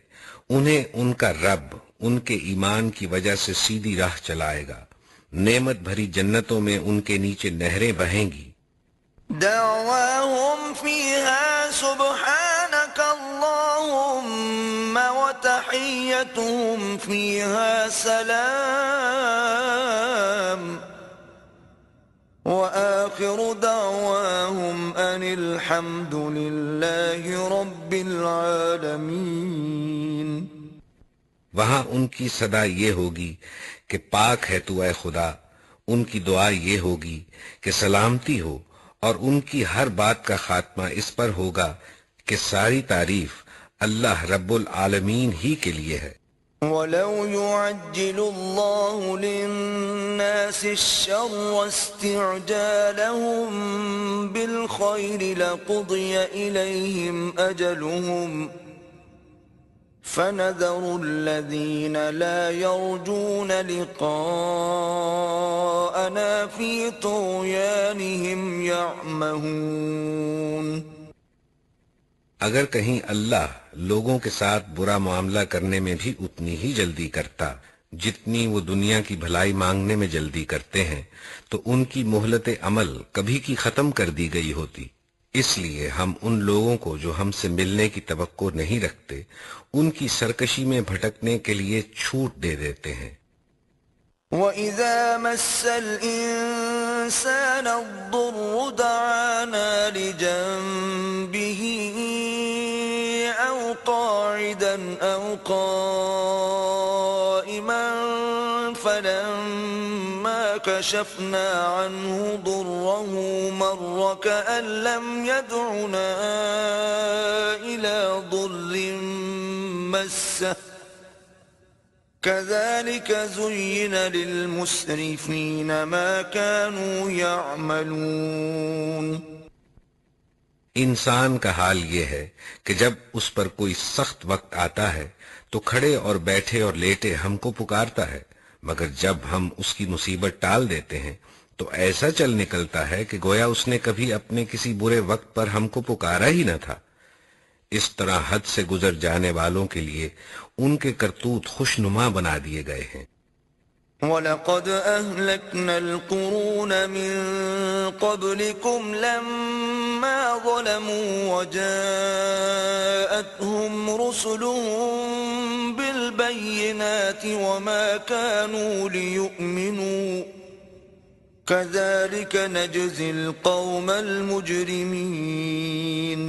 انہیں ان کا رب ان کے ایمان کی وجہ سے سیدھی راہ چلائے گا. نعمت بھری جنتوں میں ان کے نیچے نہریں بہیں گی. دعواهم فيها سبحانك اللهم وتحيتهم فيها سلام وآخر دعواهم أن الحمد لله رب العالمين. وہاں ان کی صدا یہ ہوگی کہ پاک ہے تو اے خدا. ان کی دعا یہ ہوگی کہ سلامتی ہو اور ان کی ہر بات کا خاتمہ اس پر ہوگا کہ ساری تعریف اللہ رب العالمین ہی کے لیے ہے. وَلَوْ يُعَجِّلُ اللَّهُ لِلنَّاسِ الشَّرَّ اسْتِعْجَالَهُم بِالْخَيْرِ لَقُضِيَ إِلَيْهِمْ أَجَلُهُمْ فَنَذَرُ الَّذِينَ لَا يَرْجُونَ لِقَاءَنَا فِي طُغْيَانِهِمْ يَعْمَهُونَ. اگر کہیں اللہ لوگوں کے ساتھ برا معاملہ کرنے میں بھی اتنی ہی جلدی کرتا جتنی وہ دنیا کی بھلائی مانگنے میں جلدی کرتے ہیں تو ان کی مہلت عمل کبھی کی ختم کر دی گئی ہوتی. اس لیے ہم ان لوگوں کو جو ہم سے ملنے کی توقع نہیں رکھتے ان کی سرکشی میں بھٹکنے کے لیے چھوٹ دے دیتے ہیں. وَإِذَا مَسَّ الْإِنسَانَ الضُّرُّ دَعَانَا لِجَنبِهِ أَوْ قَاعِدًا أَوْ قَائِمًا فَلَمَّا كَشَفْنَا عَنْهُ ضُرَّهُ مَرَّ كَأَن لَّمْ يَدْعُنَا إِلَى ضُرٍّ مَّسَّهُ كَذَلِكَ زُيِّنَ لِلْمُسْرِفِينَ مَا كَانُوا يَعْمَلُونَ. انسان کا حال یہ ہے کہ جب اس پر کوئی سخت وقت آتا ہے تو کھڑے اور بیٹھے اور لیٹے ہم کو پکارتا ہے، مگر جب ہم اس کی مصیبت ٹال دیتے ہیں تو ایسا چل نکلتا ہے کہ گویا اس نے کبھی اپنے کسی برے وقت پر ہم کو پکارا ہی نہ تھا. اس طرح حد سے گزر جانے والوں کے لیے ان کے کرتوت خوشنما بنا دیے گئے ہیں. وَلَقَدْ أَهْلَكْنَا الْقُرُونَ مِنْ قَبْلِكُمْ لَمَّا ظَلَمُوا وَجَاءَتْهُمْ رُسُلُهُم بِالْبَيِّنَاتِ وَمَا كَانُوا لِيُؤْمِنُوا كَذَلِكَ نَجْزِي الْقَوْمَ الْمُجْرِمِينَ.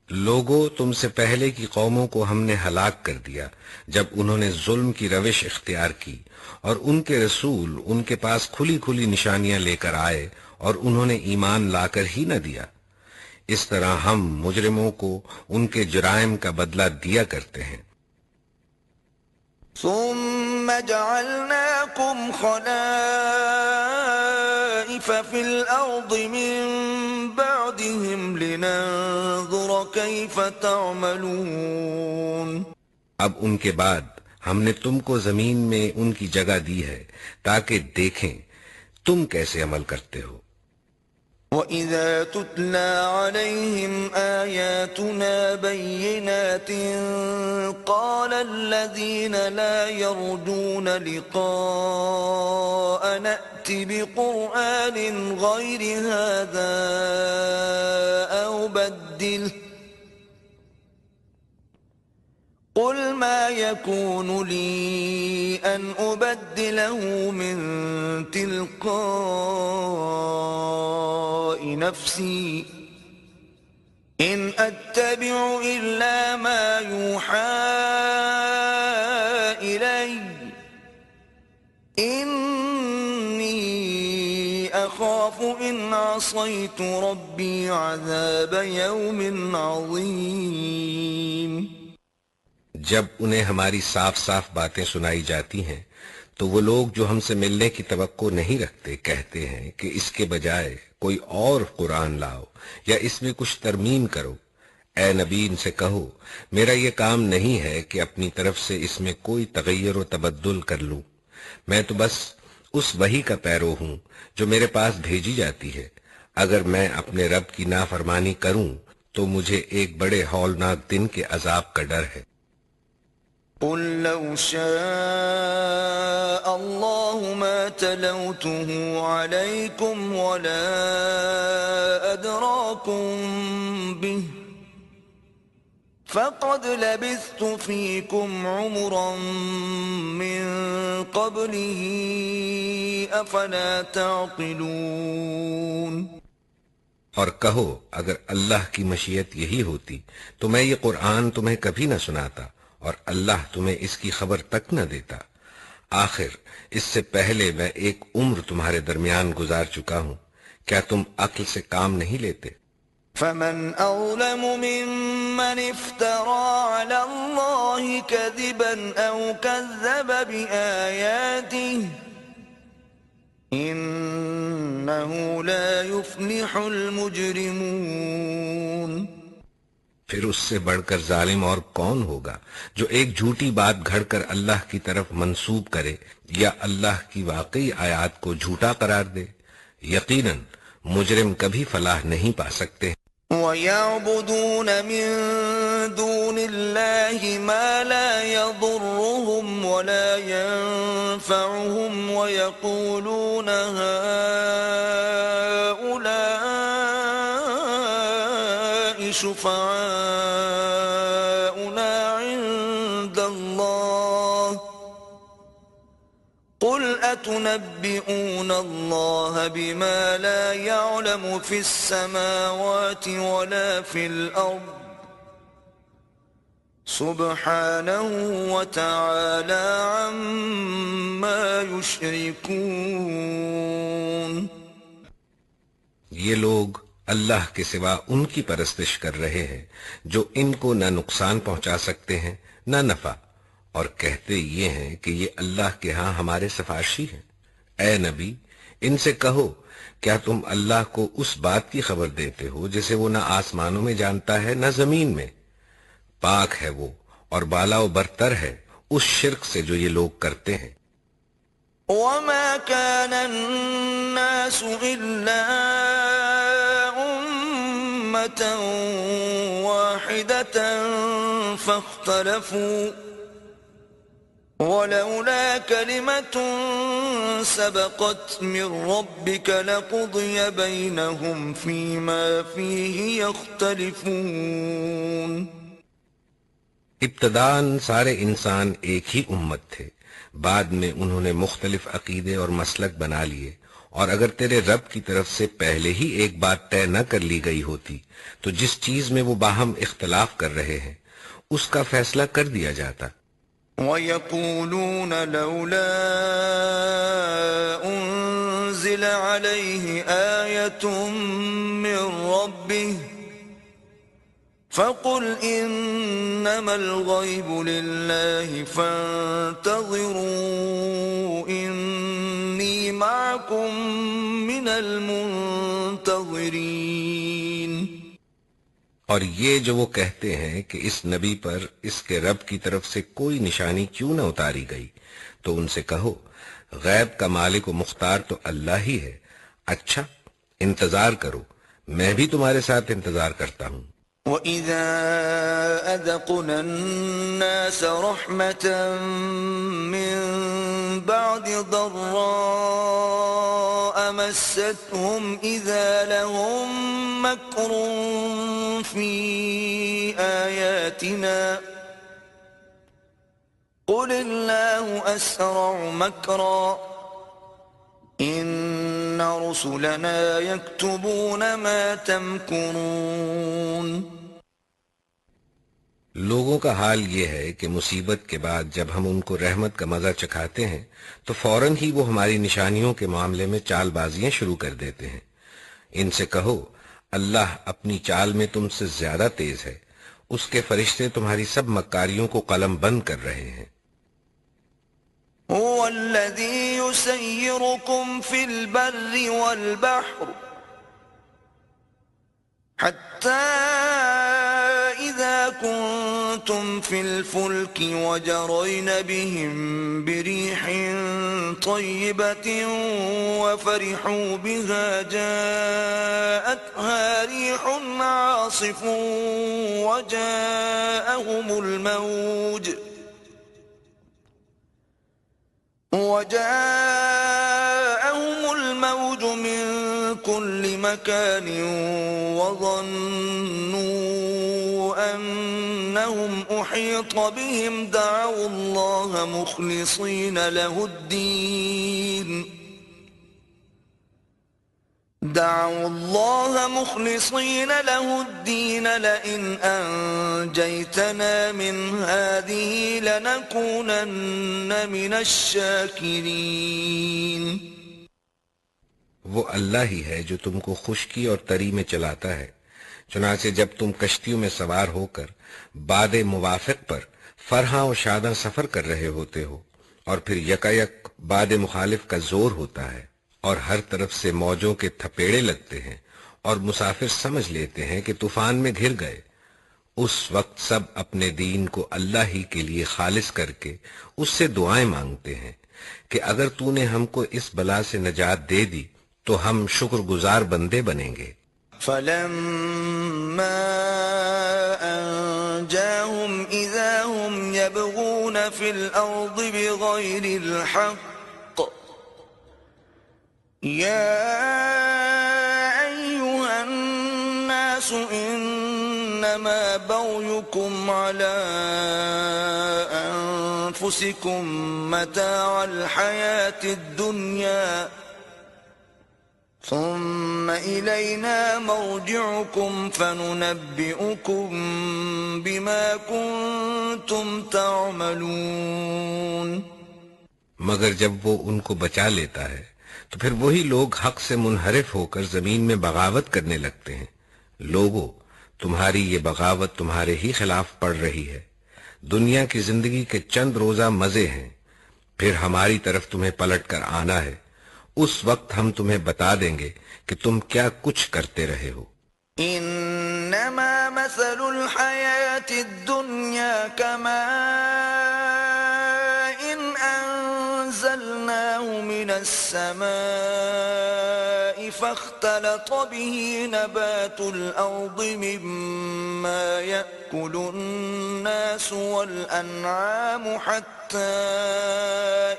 لوگوں تم سے پہلے کی قوموں کو ہم نے ہلاک کر دیا جب انہوں نے ظلم کی روش اختیار کی اور ان کے رسول ان کے پاس کھلی کھلی نشانیاں لے کر آئے اور انہوں نے ایمان لا کر ہی نہ دیا. اس طرح ہم مجرموں کو ان کے جرائم کا بدلہ دیا کرتے ہیں. ثم جعلناكم خلائف في الأرض من بعدهم لننظر كيف تعملون. اب ان کے بعد ہم نے تم کو زمین میں ان کی جگہ دی ہے تاکہ دیکھیں تم کیسے عمل کرتے ہو. وَإِذَا تُتْلَى عَلَيْهِمْ آيَاتُنَا بَيِّنَاتٍ قَالَ الَّذِينَ لَا يَرْجُونَ لِقَاءَنَا ائْتِ بِقُرْآنٍ غَيْرِ هَذَا أَوْ بَدِّلْهُ قُلْ مَا يَكُونُ لِي أَنْ أُبَدِّلَهُ مِنْ تِلْقَاءِ نَفْسِي إِنْ أَتَّبِعُ إِلَّا مَا يُوحَى إِلَيَّ إِنِّي أَخَافُ إِنْ عَصَيْتُ رَبِّي عَذَابَ يَوْمٍ عَظِيمٍ. جب انہیں ہماری صاف صاف باتیں سنائی جاتی ہیں تو وہ لوگ جو ہم سے ملنے کی توقع نہیں رکھتے کہتے ہیں کہ اس کے بجائے کوئی اور قرآن لاؤ یا اس میں کچھ ترمیم کرو. اے نبی ان سے کہو میرا یہ کام نہیں ہے کہ اپنی طرف سے اس میں کوئی تغیر و تبدل کر لوں. میں تو بس اس وحی کا پیرو ہوں جو میرے پاس بھیجی جاتی ہے. اگر میں اپنے رب کی نافرمانی کروں تو مجھے ایک بڑے ہولناک دن کے عذاب کا ڈر ہے. قُلْ لَوْ شَاءَ اللَّهُ مَا تَلَوْتُهُ عَلَيْكُمْ وَلَا أَدْرَاكُمْ بِهِ فَقَدْ لَبِثْتُ فِيكُمْ عُمُرًا مِّن قَبْلِهِ أَفَلَا تَعْقِلُونَ. اور کہو اگر اللہ کی مشیت یہی ہوتی تو میں یہ قرآن تمہیں کبھی نہ سناتا اور اللہ تمہیں اس کی خبر تک نہ دیتا. آخر اس سے پہلے میں ایک عمر تمہارے درمیان گزار چکا ہوں. کیا تم عقل سے کام نہیں لیتے؟ فَمَنْ أَظْلَمُ مِمَّنِ افْتَرَى عَلَى اللَّهِ كَذِبًا أَوْ كَذَّبَ بِآيَاتِهِ إِنَّهُ لَا يُفْلِحُ الْمُجْرِمُونَ. پھر اس سے بڑھ کر ظالم اور کون ہوگا جو ایک جھوٹی بات گھڑ کر اللہ کی طرف منسوب کرے یا اللہ کی واقعی آیات کو جھوٹا قرار دے. یقیناً مجرم کبھی فلاح نہیں پا سکتے. وَيَعْبُدُونَ مِن دُونِ اللَّهِ مَا لَا يَضُرُّهُمْ وَلَا يَنفَعُهُمْ وَيَقُولُونَ هَؤُلَاءِ شُفَعَاؤُنَا عِندَ اللَّهِ قُلْ أَتُنَبِّئُونَ اللَّهَ بِمَا لَا يَعْلَمُ فِي السَّمَاوَاتِ وَلَا فِي الْأَرْضِ سُبْحَانَهُ وَتَعَالَى عَمَّا يُشْرِكُونَ. یہ لوگ اللہ کے سوا ان کی پرستش کر رہے ہیں جو ان کو نہ نقصان پہنچا سکتے ہیں نہ نفع، اور کہتے یہ ہیں کہ یہ اللہ کے ہاں ہمارے سفارشی ہیں. اے نبی، ان سے کہو کیا تم اللہ کو اس بات کی خبر دیتے ہو جسے وہ نہ آسمانوں میں جانتا ہے نہ زمین میں؟ پاک ہے وہ اور بالا و برتر ہے اس شرک سے جو یہ لوگ کرتے ہیں. وَمَا كَانَ النَّاسُ إِلَّا أُمَّةً وَاحِدَةً فَاخْتَلَفُوا وَلَوْلَا كَلِمَةٌ سَبَقَتْ مِنْ رَبِّكَ لَقُضِيَ بَيْنَهُمْ فِيمَا فِيهِ يَخْتَلِفُونَ. ابتداً سارے انسان ایک ہی امت تھے، بعد میں انہوں نے مختلف عقیدے اور مسلک بنا لیے، اور اگر تیرے رب کی طرف سے پہلے ہی ایک بات طے نہ کر لی گئی ہوتی تو جس چیز میں وہ باہم اختلاف کر رہے ہیں اس کا فیصلہ کر دیا جاتا. وَيَقُولُونَ لَوْلَا أُنزِلَ عَلَيْهِ آيَةٌ مِّن رَّبِّهِ فَقُلْ إِنَّمَا الْغَيْبُ لِلَّهِ فَانتَظِرُوا إِنِّي مَعَكُمْ مِنَ الْمُنتَظِرِينَ. اور یہ جو وہ کہتے ہیں کہ اس نبی پر اس کے رب کی طرف سے کوئی نشانی کیوں نہ اتاری گئی، تو ان سے کہو غیب کا مالک و مختار تو اللہ ہی ہے. اچھا انتظار کرو، میں بھی تمہارے ساتھ انتظار کرتا ہوں. وَإِذَا أَذَقْنَا النَّاسَ رَحْمَةً مِّن بَعْدِ ضَرَّاءَ مَسَّتْهُمْ إِذَا لَهُم مَّكْرٌ فِي آيَاتِنَا قُلِ اللَّهُ أَسْرَعُ مَكْرًا إِنَّ رُسُلَنَا يَكْتُبُونَ مَا تَمْكُرُونَ. لوگوں کا حال یہ ہے کہ مصیبت کے بعد جب ہم ان کو رحمت کا مزہ چکھاتے ہیں تو فوراً ہی وہ ہماری نشانیوں کے معاملے میں چال بازیاں شروع کر دیتے ہیں. ان سے کہو اللہ اپنی چال میں تم سے زیادہ تیز ہے، اس کے فرشتے تمہاری سب مکاریوں کو قلم بند کر رہے ہیں. هو الذي يسيركم في البر والبحر حتى إذا كنتم في الفلك وجرين بهم بريح طيبة وفرحوا بها جاءتها ريح عاصف وجاءهم الموج من كل مكان وظنوا أنهم أحيط بهم دعوا الله مخلصين له الدين لئن أنجيتنا من هذه لنكونن من الشاكرين. وہ اللہ ہی ہے جو تم کو خشکی اور تری میں چلاتا ہے، چنانچہ جب تم کشتیوں میں سوار ہو کر باد موافق پر فرحاں و شاداں سفر کر رہے ہوتے ہو اور پھر یکایک باد مخالف کا زور ہوتا ہے اور ہر طرف سے موجوں کے تھپیڑے لگتے ہیں اور مسافر سمجھ لیتے ہیں کہ طوفان میں گھر گئے، اس وقت سب اپنے دین کو اللہ ہی کے لیے خالص کر کے اس سے دعائیں مانگتے ہیں کہ اگر تو نے ہم کو اس بلا سے نجات دے دی تو ہم شکر گزار بندے بنیں گے. فلما أنجاهم إذا هم يبغون في الأرض بغير الحق يا أيها الناس إنما بغيكم على أنفسكم متاع الحياة الدنيا ثم إلينا مرجعكم فننبئكم بما كنتم تعملون. مگر جب وہ ان کو بچا لیتا ہے تو پھر وہی لوگ حق سے منحرف ہو کر زمین میں بغاوت کرنے لگتے ہیں. لوگو، تمہاری یہ بغاوت تمہارے ہی خلاف پڑ رہی ہے. دنیا کی زندگی کے چند روزہ مزے ہیں، پھر ہماری طرف تمہیں پلٹ کر آنا ہے. اس وقت ہم تمہیں بتا دیں گے کہ تم کیا کچھ کرتے رہے ہو. انما مثل الحیات الدنیا کماء انزلناه من السماء فاختلط به نبات الارض مما يأكل الناس والانعام حتى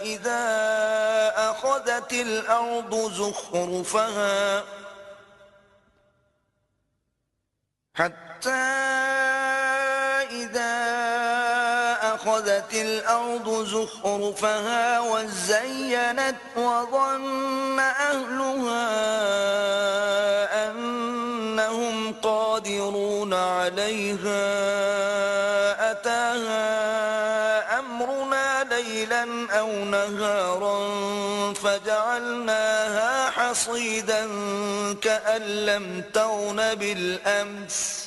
إذا أخذت الأرض زخرفها وزينت وظن أهلها أنهم قادرون عليها أتاها أمرنا ليلا أو نهارا فجعلناها حصيدا كأن لم تغن بالأمس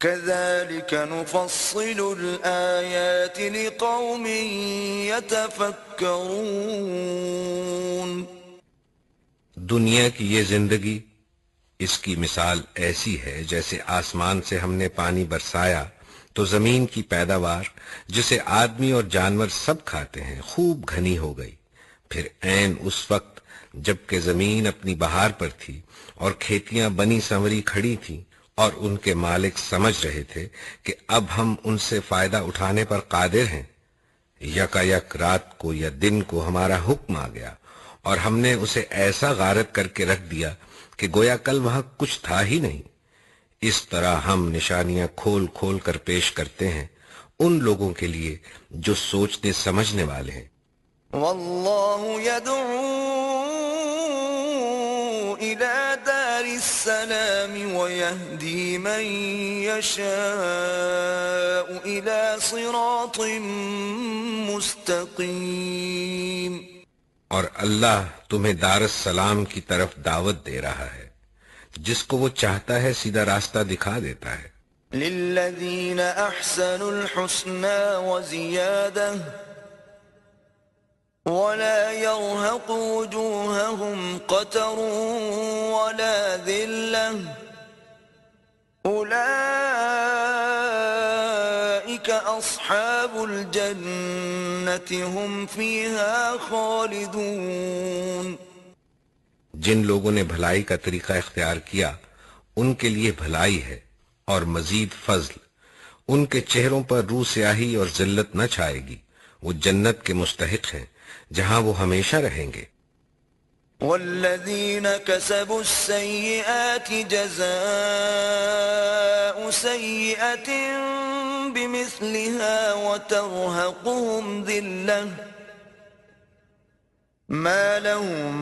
كذلك نفصل الآيات لقوم يتفكرون. دنیا کی یہ زندگی، اس کی مثال ایسی ہے جیسے آسمان سے ہم نے پانی برسایا تو زمین کی پیداوار جسے آدمی اور جانور سب کھاتے ہیں خوب گھنی ہو گئی. پھر عین اس وقت جب کہ زمین اپنی بہار پر تھی اور کھیتیاں بنی سنوری کھڑی تھیں اور ان کے مالک سمجھ رہے تھے کہ اب ہم ان سے فائدہ اٹھانے پر قادر ہیں، یکا یک رات کو یا دن کو ہمارا حکم آ گیا اور ہم نے اسے ایسا غارت کر کے رکھ دیا کہ گویا کل وہاں کچھ تھا ہی نہیں. اس طرح ہم نشانیاں کھول کھول کر پیش کرتے ہیں ان لوگوں کے لیے جو سوچنے سمجھنے والے ہیں. واللہ يدعو إلى دار السلام ويهدي من يشاء إلى صراط مستقيم. اور اللہ تمہیں دار السلام کی طرف دعوت دے رہا ہے، جس کو وہ چاہتا ہے سیدھا راستہ دکھا دیتا ہے. للذین احسنوا الحسنى وزیادہ ولا يرهق وجوههم قتر ولا ذلة أولئك أصحاب الجنة هم فيها خالدون. جن لوگوں نے بھلائی کا طریقہ اختیار کیا ان کے لیے بھلائی ہے اور مزید فضل. ان کے چہروں پر روح سیاہی اور ذلت نہ چھائے گی، وہ جنت کے مستحق ہیں جہاں وہ ہمیشہ رہیں گے. والذین کسبوا السیئات جزاء سیئة بمثلها وترهقهم ذلة ما لهم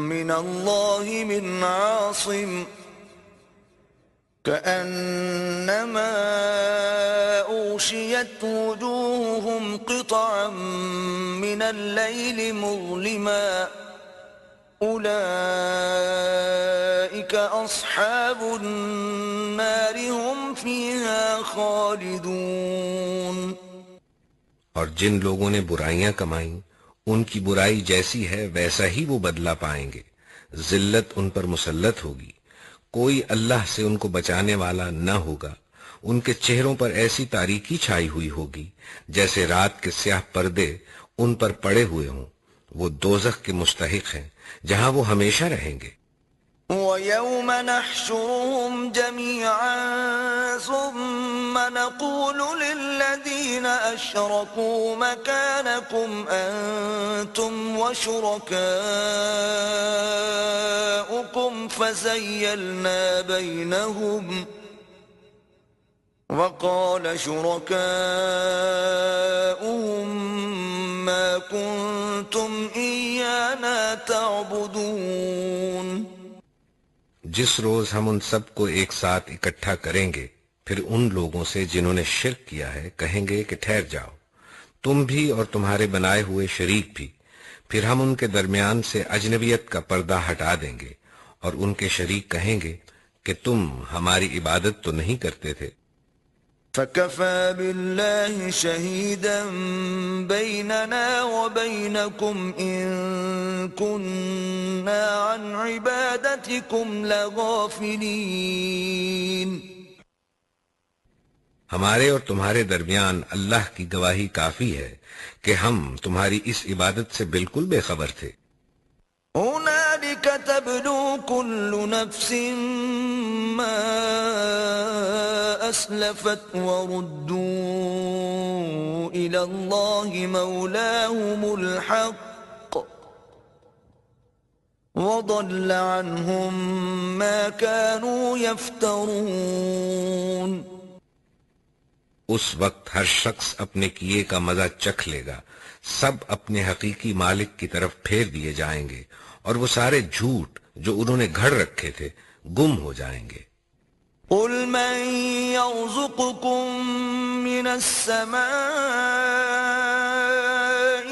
من الله من عاصم كأنما أغشيت وجوههم قطعا من الليل مظلما أولئك أصحاب النار هم فيها خالدون. اور جن لوگوں نے برائیاں کمائیں ان کی برائی جیسی ہے ویسا ہی وہ بدلہ پائیں گے. ذلت ان پر مسلط ہوگی، کوئی اللہ سے ان کو بچانے والا نہ ہوگا. ان کے چہروں پر ایسی تاریکی چھائی ہوئی ہوگی جیسے رات کے سیاہ پردے ان پر پڑے ہوئے ہوں. وہ دوزخ کے مستحق ہیں جہاں وہ ہمیشہ رہیں گے. ويوم نحشرهم جميعا ثم نقول للذين أشركوا مكانكم أنتم وشركاؤكم فزيلنا بينهم وقال شركاؤهم ما كنتم إيانا تعبدون. جس روز ہم ان سب کو ایک ساتھ اکٹھا کریں گے پھر ان لوگوں سے جنہوں نے شرک کیا ہے کہیں گے کہ ٹھہر جاؤ، تم بھی اور تمہارے بنائے ہوئے شریک بھی. پھر ہم ان کے درمیان سے اجنبیت کا پردہ ہٹا دیں گے اور ان کے شریک کہیں گے کہ تم ہماری عبادت تو نہیں کرتے تھے. فَكَفَى بِاللَّهِ شَهِيدًا بَيْنَنَا وَبَيْنَكُمْ إِن كُنَّا عَنْ عِبَادَتِكُمْ لَغَافِلِينَ. ہمارے اور تمہارے درمیان اللہ کی گواہی کافی ہے کہ ہم تمہاری اس عبادت سے بالکل بے خبر تھے. هُنَالِكَ تَبْلُو كُلُّ نَفْسٍ مَّا أَسْلَفَتْ وَرُدُّوا إِلَى اللَّهِ مَوْلَاهُمُ الْحَقِّ وَضَلَّ عَنْهُم مَّا كَانُوا يَفْتَرُونَ. اس وقت ہر شخص اپنے کیے کا مزہ چکھ لے گا، سب اپنے حقیقی مالک کی طرف پھیر دیے جائیں گے اور وہ سارے جھوٹ جو انہوں نے گھڑ رکھے تھے گم ہو جائیں گے. قُلْ مَن يَرْزُقُكُم مِّنَ السَّمَاءِ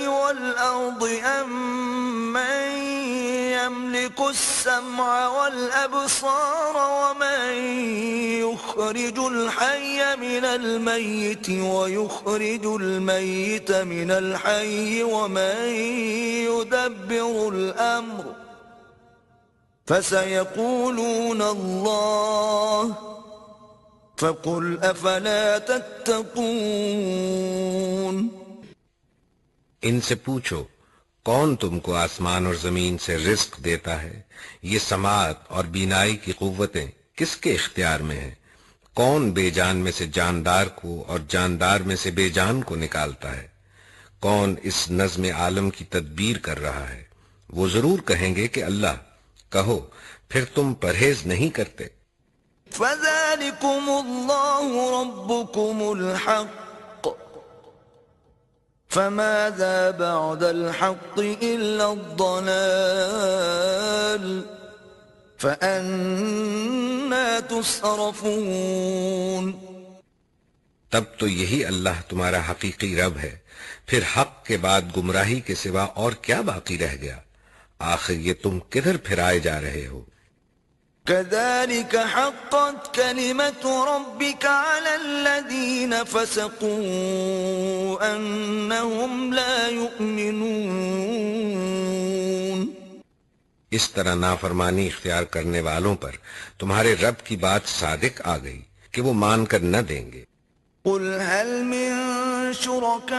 وَالْأَرْضِ أَمَّن يَمْلِكُ السَّمْعَ وَالْأَبْصَارَ وَمَن يُخْرِجُ الْحَيَّ مِنَ الْمَيِّتِ وَيُخْرِجُ الْمَيِّتَ مِنَ الْحَيِّ وَمَن يُدَبِّرُ الْأَمْرَ فَسَيَقُولُونَ اللَّهُ فَقُلْ أَفَلَا تَتَّقُونَ. ان سے پوچھو کون تم کو آسمان اور زمین سے رزق دیتا ہے؟ یہ سماعت اور بینائی کی قوتیں کس کے اختیار میں ہیں؟ کون بے جان میں سے جاندار کو اور جاندار میں سے بے جان کو نکالتا ہے؟ کون اس نظم عالم کی تدبیر کر رہا ہے؟ وہ ضرور کہیں گے کہ اللہ. کہو پھر تم پرہیز نہیں کرتے. فَذَلِكُمُ اللَّهُ رَبُّكُمُ الْحَقُّ فَمَاذَا بَعْدَ الْحَقِّ إِلَّا الضَّلَالُ فَأَنَّى تُصْرَفُونَ. تب تو یہی اللہ تمہارا حقیقی رب ہے، پھر حق کے بعد گمراہی کے سوا اور کیا باقی رہ گیا؟ آخر یہ تم کدھر پھرائے جا رہے ہو؟ كَذَلِكَ حَقَّتْ كَلِمَةُ رَبِّكَ عَلَى الَّذِينَ فَسَقُوا أَنَّهُمْ لَا يُؤْمِنُونَ. اس طرح نافرمانی اختیار کرنے والوں پر تمہارے رب کی بات صادق آ گئی کہ وہ مان کر نہ دیں گے. قُلْ هَلْ مِن شُرَكَائِكُم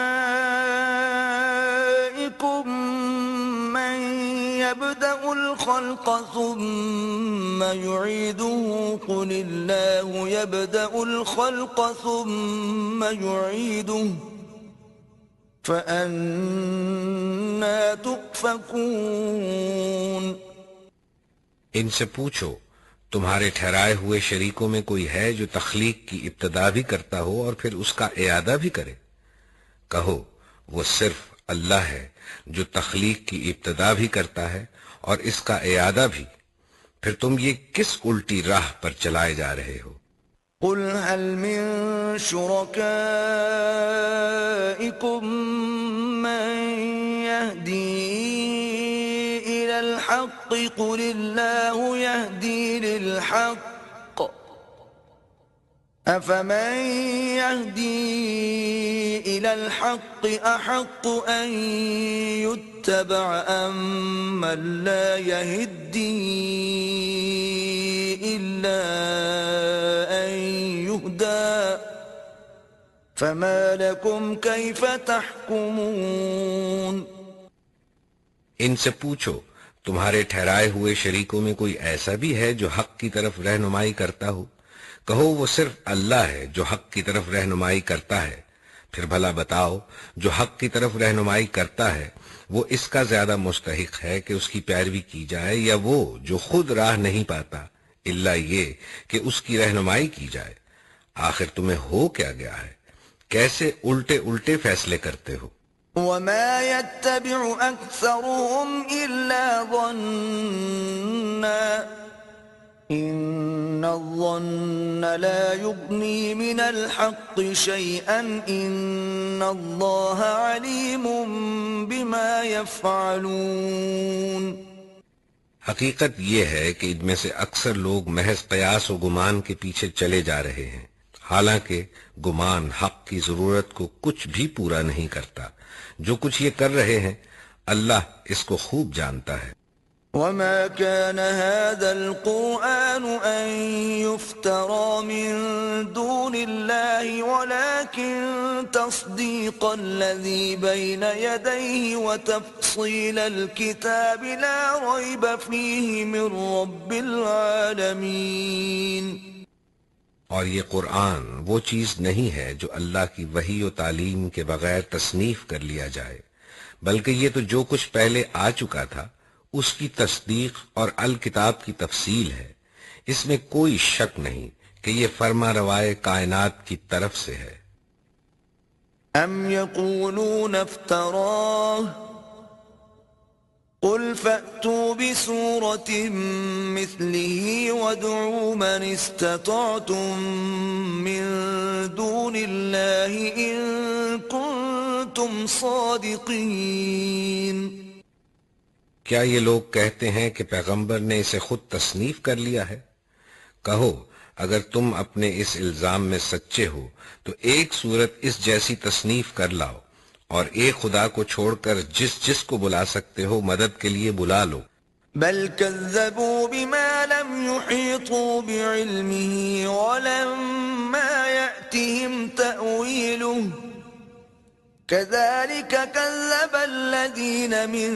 مَّن يَبْدَأُ الْخَلْقَ ثُمَّ يُعِيدُهُ قُلِ اللَّهُ يَبْدَأُ الْخَلْقَ ثُمَّ يُعِيدُهُ فَأَنَّى تُؤْفَكُونَ. ان سے پوچھو تمہارے ٹھہرائے ہوئے شریکوں میں کوئی ہے جو تخلیق کی ابتدا بھی کرتا ہو اور پھر اس کا اعادہ بھی کرے؟ کہو وہ صرف اللہ ہے جو تخلیق کی ابتدا بھی کرتا ہے اور اس کا اعادہ بھی. پھر تم یہ کس الٹی راہ پر چلائے جا رہے ہو؟ قُلْ هَلْ مِن شُرَكَائِكُم مَّن يَهْدِي إِلَى الْحَقِّ قُلِ اللَّهُ يَهْدِي لِلْحَقِّ أَفَمَن يَهْدِي إِلَى الْحَقِّ أَحَقُّ أَن يُتَّبَعَ أَمَّن لَّا يَهِدِّي إِلَّا أَن يُهْدَىٰ فَمَا لَكُمْ كَيْفَ تَحْكُمُونَ. ان سے پوچھو تمہارے ٹھہرائے ہوئے شریکوں میں کوئی ایسا بھی ہے جو حق کی طرف رہنمائی کرتا ہو؟ کہو وہ صرف اللہ ہے جو حق کی طرف رہنمائی کرتا ہے۔ پھر بھلا بتاؤ، جو حق کی طرف رہنمائی کرتا ہے وہ اس کا زیادہ مستحق ہے کہ اس کی پیروی کی جائے، یا وہ جو خود راہ نہیں پاتا الا یہ کہ اس کی رہنمائی کی جائے؟ آخر تمہیں ہو کیا گیا ہے؟ کیسے الٹے الٹے فیصلے کرتے ہو؟ وما يتبع أكثرهم إلا ظنا إن الظن لا يغني من الحق شيئا إن الله عليم بما يفعلون۔ حقیقت یہ ہے کہ ان میں سے اکثر لوگ محض قیاس و گمان کے پیچھے چلے جا رہے ہیں، حالانکہ گمان حق کی ضرورت کو کچھ بھی پورا نہیں کرتا۔ جو کچھ یہ کر رہے ہیں اللہ اس کو خوب جانتا ہے۔ وما كان هذا القرآن أن يفترى من دون الله ولكن تصديق الذي بين يديه وتفصيل الكتاب لا ريب فيه من رب العالمين۔ اور یہ قرآن وہ چیز نہیں ہے جو اللہ کی وحی و تعلیم کے بغیر تصنیف کر لیا جائے، بلکہ یہ تو جو کچھ پہلے آ چکا تھا اس کی تصدیق اور الکتاب کی تفصیل ہے۔ اس میں کوئی شک نہیں کہ یہ فرما روائے کائنات کی طرف سے ہے۔ ام یقولون افتراہ قل فأتوا بسورة مثله وادعوا من استطعتم من دون الله إن كنتم صادقين۔ کیا یہ لوگ کہتے ہیں کہ پیغمبر نے اسے خود تصنیف کر لیا ہے؟ کہو اگر تم اپنے اس الزام میں سچے ہو تو ایک صورت اس جیسی تصنیف کر لاؤ، اور ایک خدا کو چھوڑ کر جس جس کو بلا سکتے ہو مدد کے لیے بلا لو۔ بل كذبوا بما لم يحيطوا بعلمه ولما يأتهم تأويله كذلك كذب الذين من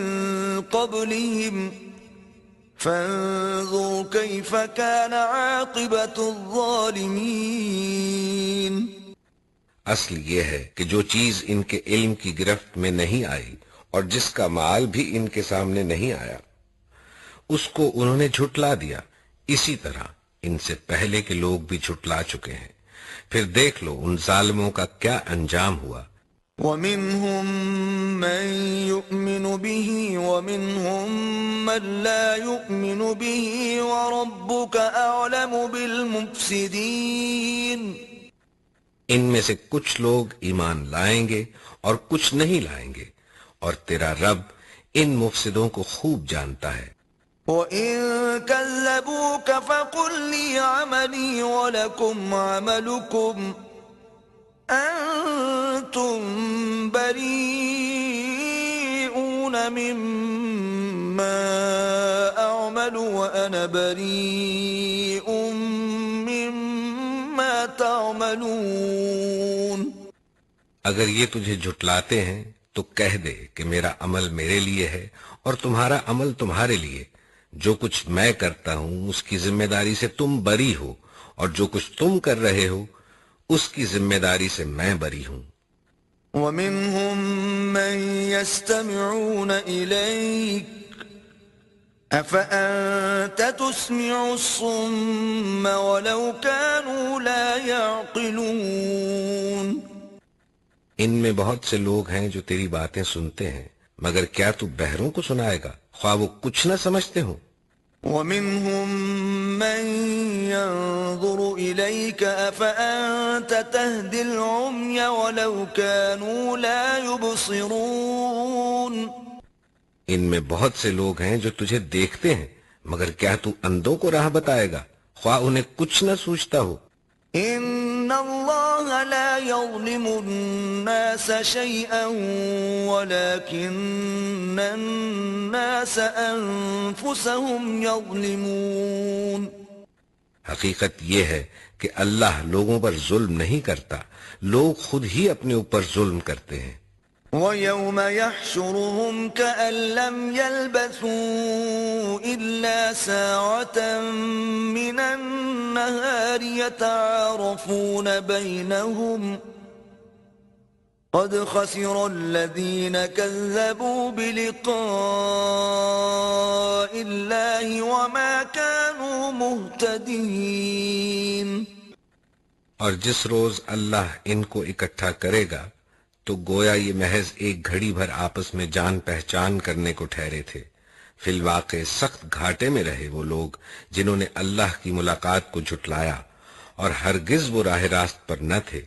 قبلهم فانظر كيف كان عاقبة الظالمين۔ اصل یہ ہے کہ جو چیز ان کے علم کی گرفت میں نہیں آئی اور جس کا مال بھی ان کے سامنے نہیں آیا اس کو انہوں نے جھٹلا دیا، اسی طرح ان سے پہلے کے لوگ بھی جھٹلا چکے ہیں۔ پھر دیکھ لو ان ظالموں کا کیا انجام ہوا۔ وَمِنْهُمْ مَنْ يُؤْمِنُ بِهِ وَمِنْهُمْ مَنْ لَا يُؤْمِنُ بِهِ وَرَبُّكَ أَعْلَمُ بِالْمُفْسِدِينَ۔ ان میں سے کچھ لوگ ایمان لائیں گے اور کچھ نہیں لائیں گے، اور تیرا رب ان مفسدوں کو خوب جانتا ہے۔ وَإِن كَذَّبُوكَ فَقُلْ لِي عَمَلِي وَلَكُمْ عَمَلُكُمْ أَنْتُمْ بَرِيئُونَ مِمَّا أَعْمَلُ وَأَنَا بَرِيءٌ مِّمَّا تَعْمَلُونَ۔ اگر یہ تجھے جھٹلاتے ہیں تو کہہ دے کہ میرا عمل میرے لیے ہے اور تمہارا عمل تمہارے لیے۔ جو کچھ میں کرتا ہوں اس کی ذمہ داری سے تم بری ہو، اور جو کچھ تم کر رہے ہو اس کی ذمہ داری سے میں بری ہوں۔ وَمِنْهُمْ مَنْ يَسْتَمِعُونَ إِلَيْكَ أَفَأَنْتَ تُسْمِعُ الصُّمَّ وَلَوْ كَانُوا لَا يَعْقِلُونَ۔ ان میں بہت سے لوگ ہیں جو تیری باتیں سنتے ہیں، مگر کیا تو بہروں کو سنائے گا خواہ وہ کچھ نہ سمجھتے ہوں؟ وَمِنْهُمْ مَنْ يَنْظُرُ إِلَيْكَ أَفَأَنْتَ تَهْدِي الْعُمْيَ وَلَوْ كَانُوا لَا يُبْصِرُونَ۔ ان میں بہت سے لوگ ہیں جو تجھے دیکھتے ہیں، مگر کیا تو اندھوں کو راہ بتائے گا خواہ انہیں کچھ نہ سوچتا ہو؟ إِنَّ اللَّهَ لَا يَظْلِمُ النَّاسَ شَيْئًا وَلَكِنَّ النَّاسَ أَنفُسَهُمْ يَظْلِمُونَ۔ حقیقت یہ ہے کہ اللہ لوگوں پر ظلم نہیں کرتا، لوگ خود ہی اپنے اوپر ظلم کرتے ہیں۔ وَيَوْمَ يَحْشُرُهُمْ كَأَن لَّمْ يَلْبَثُوا إِلَّا سَاعَةً مِّنَ النَّهَارِ يَتَعَارَفُونَ بَيْنَهُمْ قَدْ خَسِرَ الَّذِينَ كَذَّبُوا بِلِقَاءِ اللَّهِ وَمَا كَانُوا مُهْتَدِينَ۔ اور جس روز اللہ ان کو اکٹھا کرے گا تو گویا یہ محض ایک گھڑی بھر آپس میں جان پہچان کرنے کو ٹھہرے تھے۔ فی الواقع سخت گھاٹے میں رہے وہ لوگ جنہوں نے اللہ کی ملاقات کو جھٹلایا اور ہرگز وہ راہ راست پر نہ تھے۔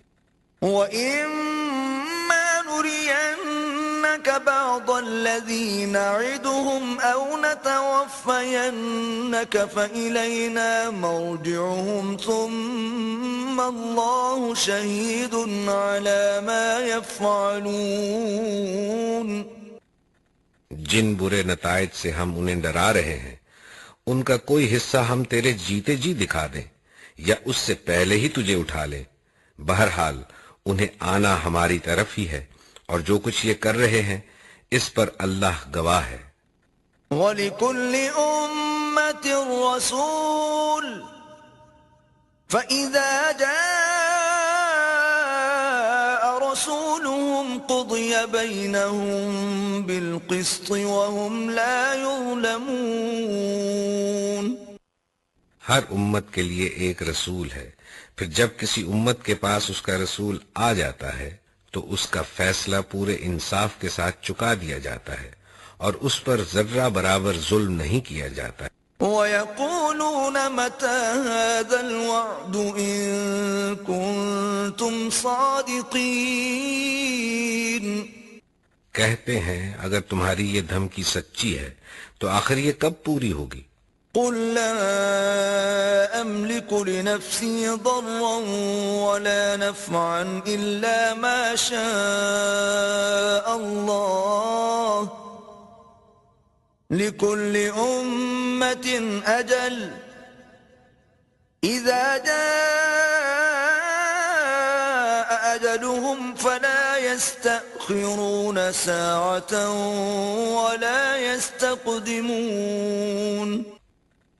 وَإِمَّا نُرِيَنَّكَ بَعْضَ الَّذِي نَعِدُهُمْ أَوْ نَتَوَفَّيَنَّكَ فَإِلَيْنَا مَرْجِعُهُمْ ثُمَّ اللَّهُ شَهِيدٌ عَلَى مَا يَفْعَلُونَ۔ جن برے نتائج سے ہم انہیں ڈرا رہے ہیں ان کا کوئی حصہ ہم تیرے جیتے جی دکھا دیں یا اس سے پہلے ہی تجھے اٹھا لیں، بہرحال انہیں آنا ہماری طرف ہی ہے، اور جو کچھ یہ کر رہے ہیں اس پر اللہ گواہ ہے۔ وَلِكُلِّ أُمَّةٍ رَّسُولٌ فَإِذَا جَاءَ رَسُولُهُمْ قُضِيَ بَيْنَهُم بِالْقِسْطِ وَهُمْ لَا يُظْلَمُونَ۔ ہر امت کے لیے ایک رسول ہے، پھر جب کسی امت کے پاس اس کا رسول آ جاتا ہے تو اس کا فیصلہ پورے انصاف کے ساتھ چکا دیا جاتا ہے اور اس پر ذرہ برابر ظلم نہیں کیا جاتا ہے۔ وَيَقُولُونَ مَتَى هَذَا الْوَعْدُ إِن كُنتُمْ صَادِقِينَ۔ کہتے ہیں اگر تمہاری یہ دھمکی سچی ہے تو آخر یہ کب پوری ہوگی؟ قُل لَّا أَمْلِكُ لِنَفْسِي ضَرًّا وَلَا نَفْعًا إِلَّا مَا شَاءَ اللَّهُ لِكُلِّ أُمَّةٍ أَجَلٌ إِذَا جَاءَ أَجَلُهُمْ فَلَا يَسْتَأْخِرُونَ سَاعَةً وَلَا يَسْتَقْدِمُونَ۔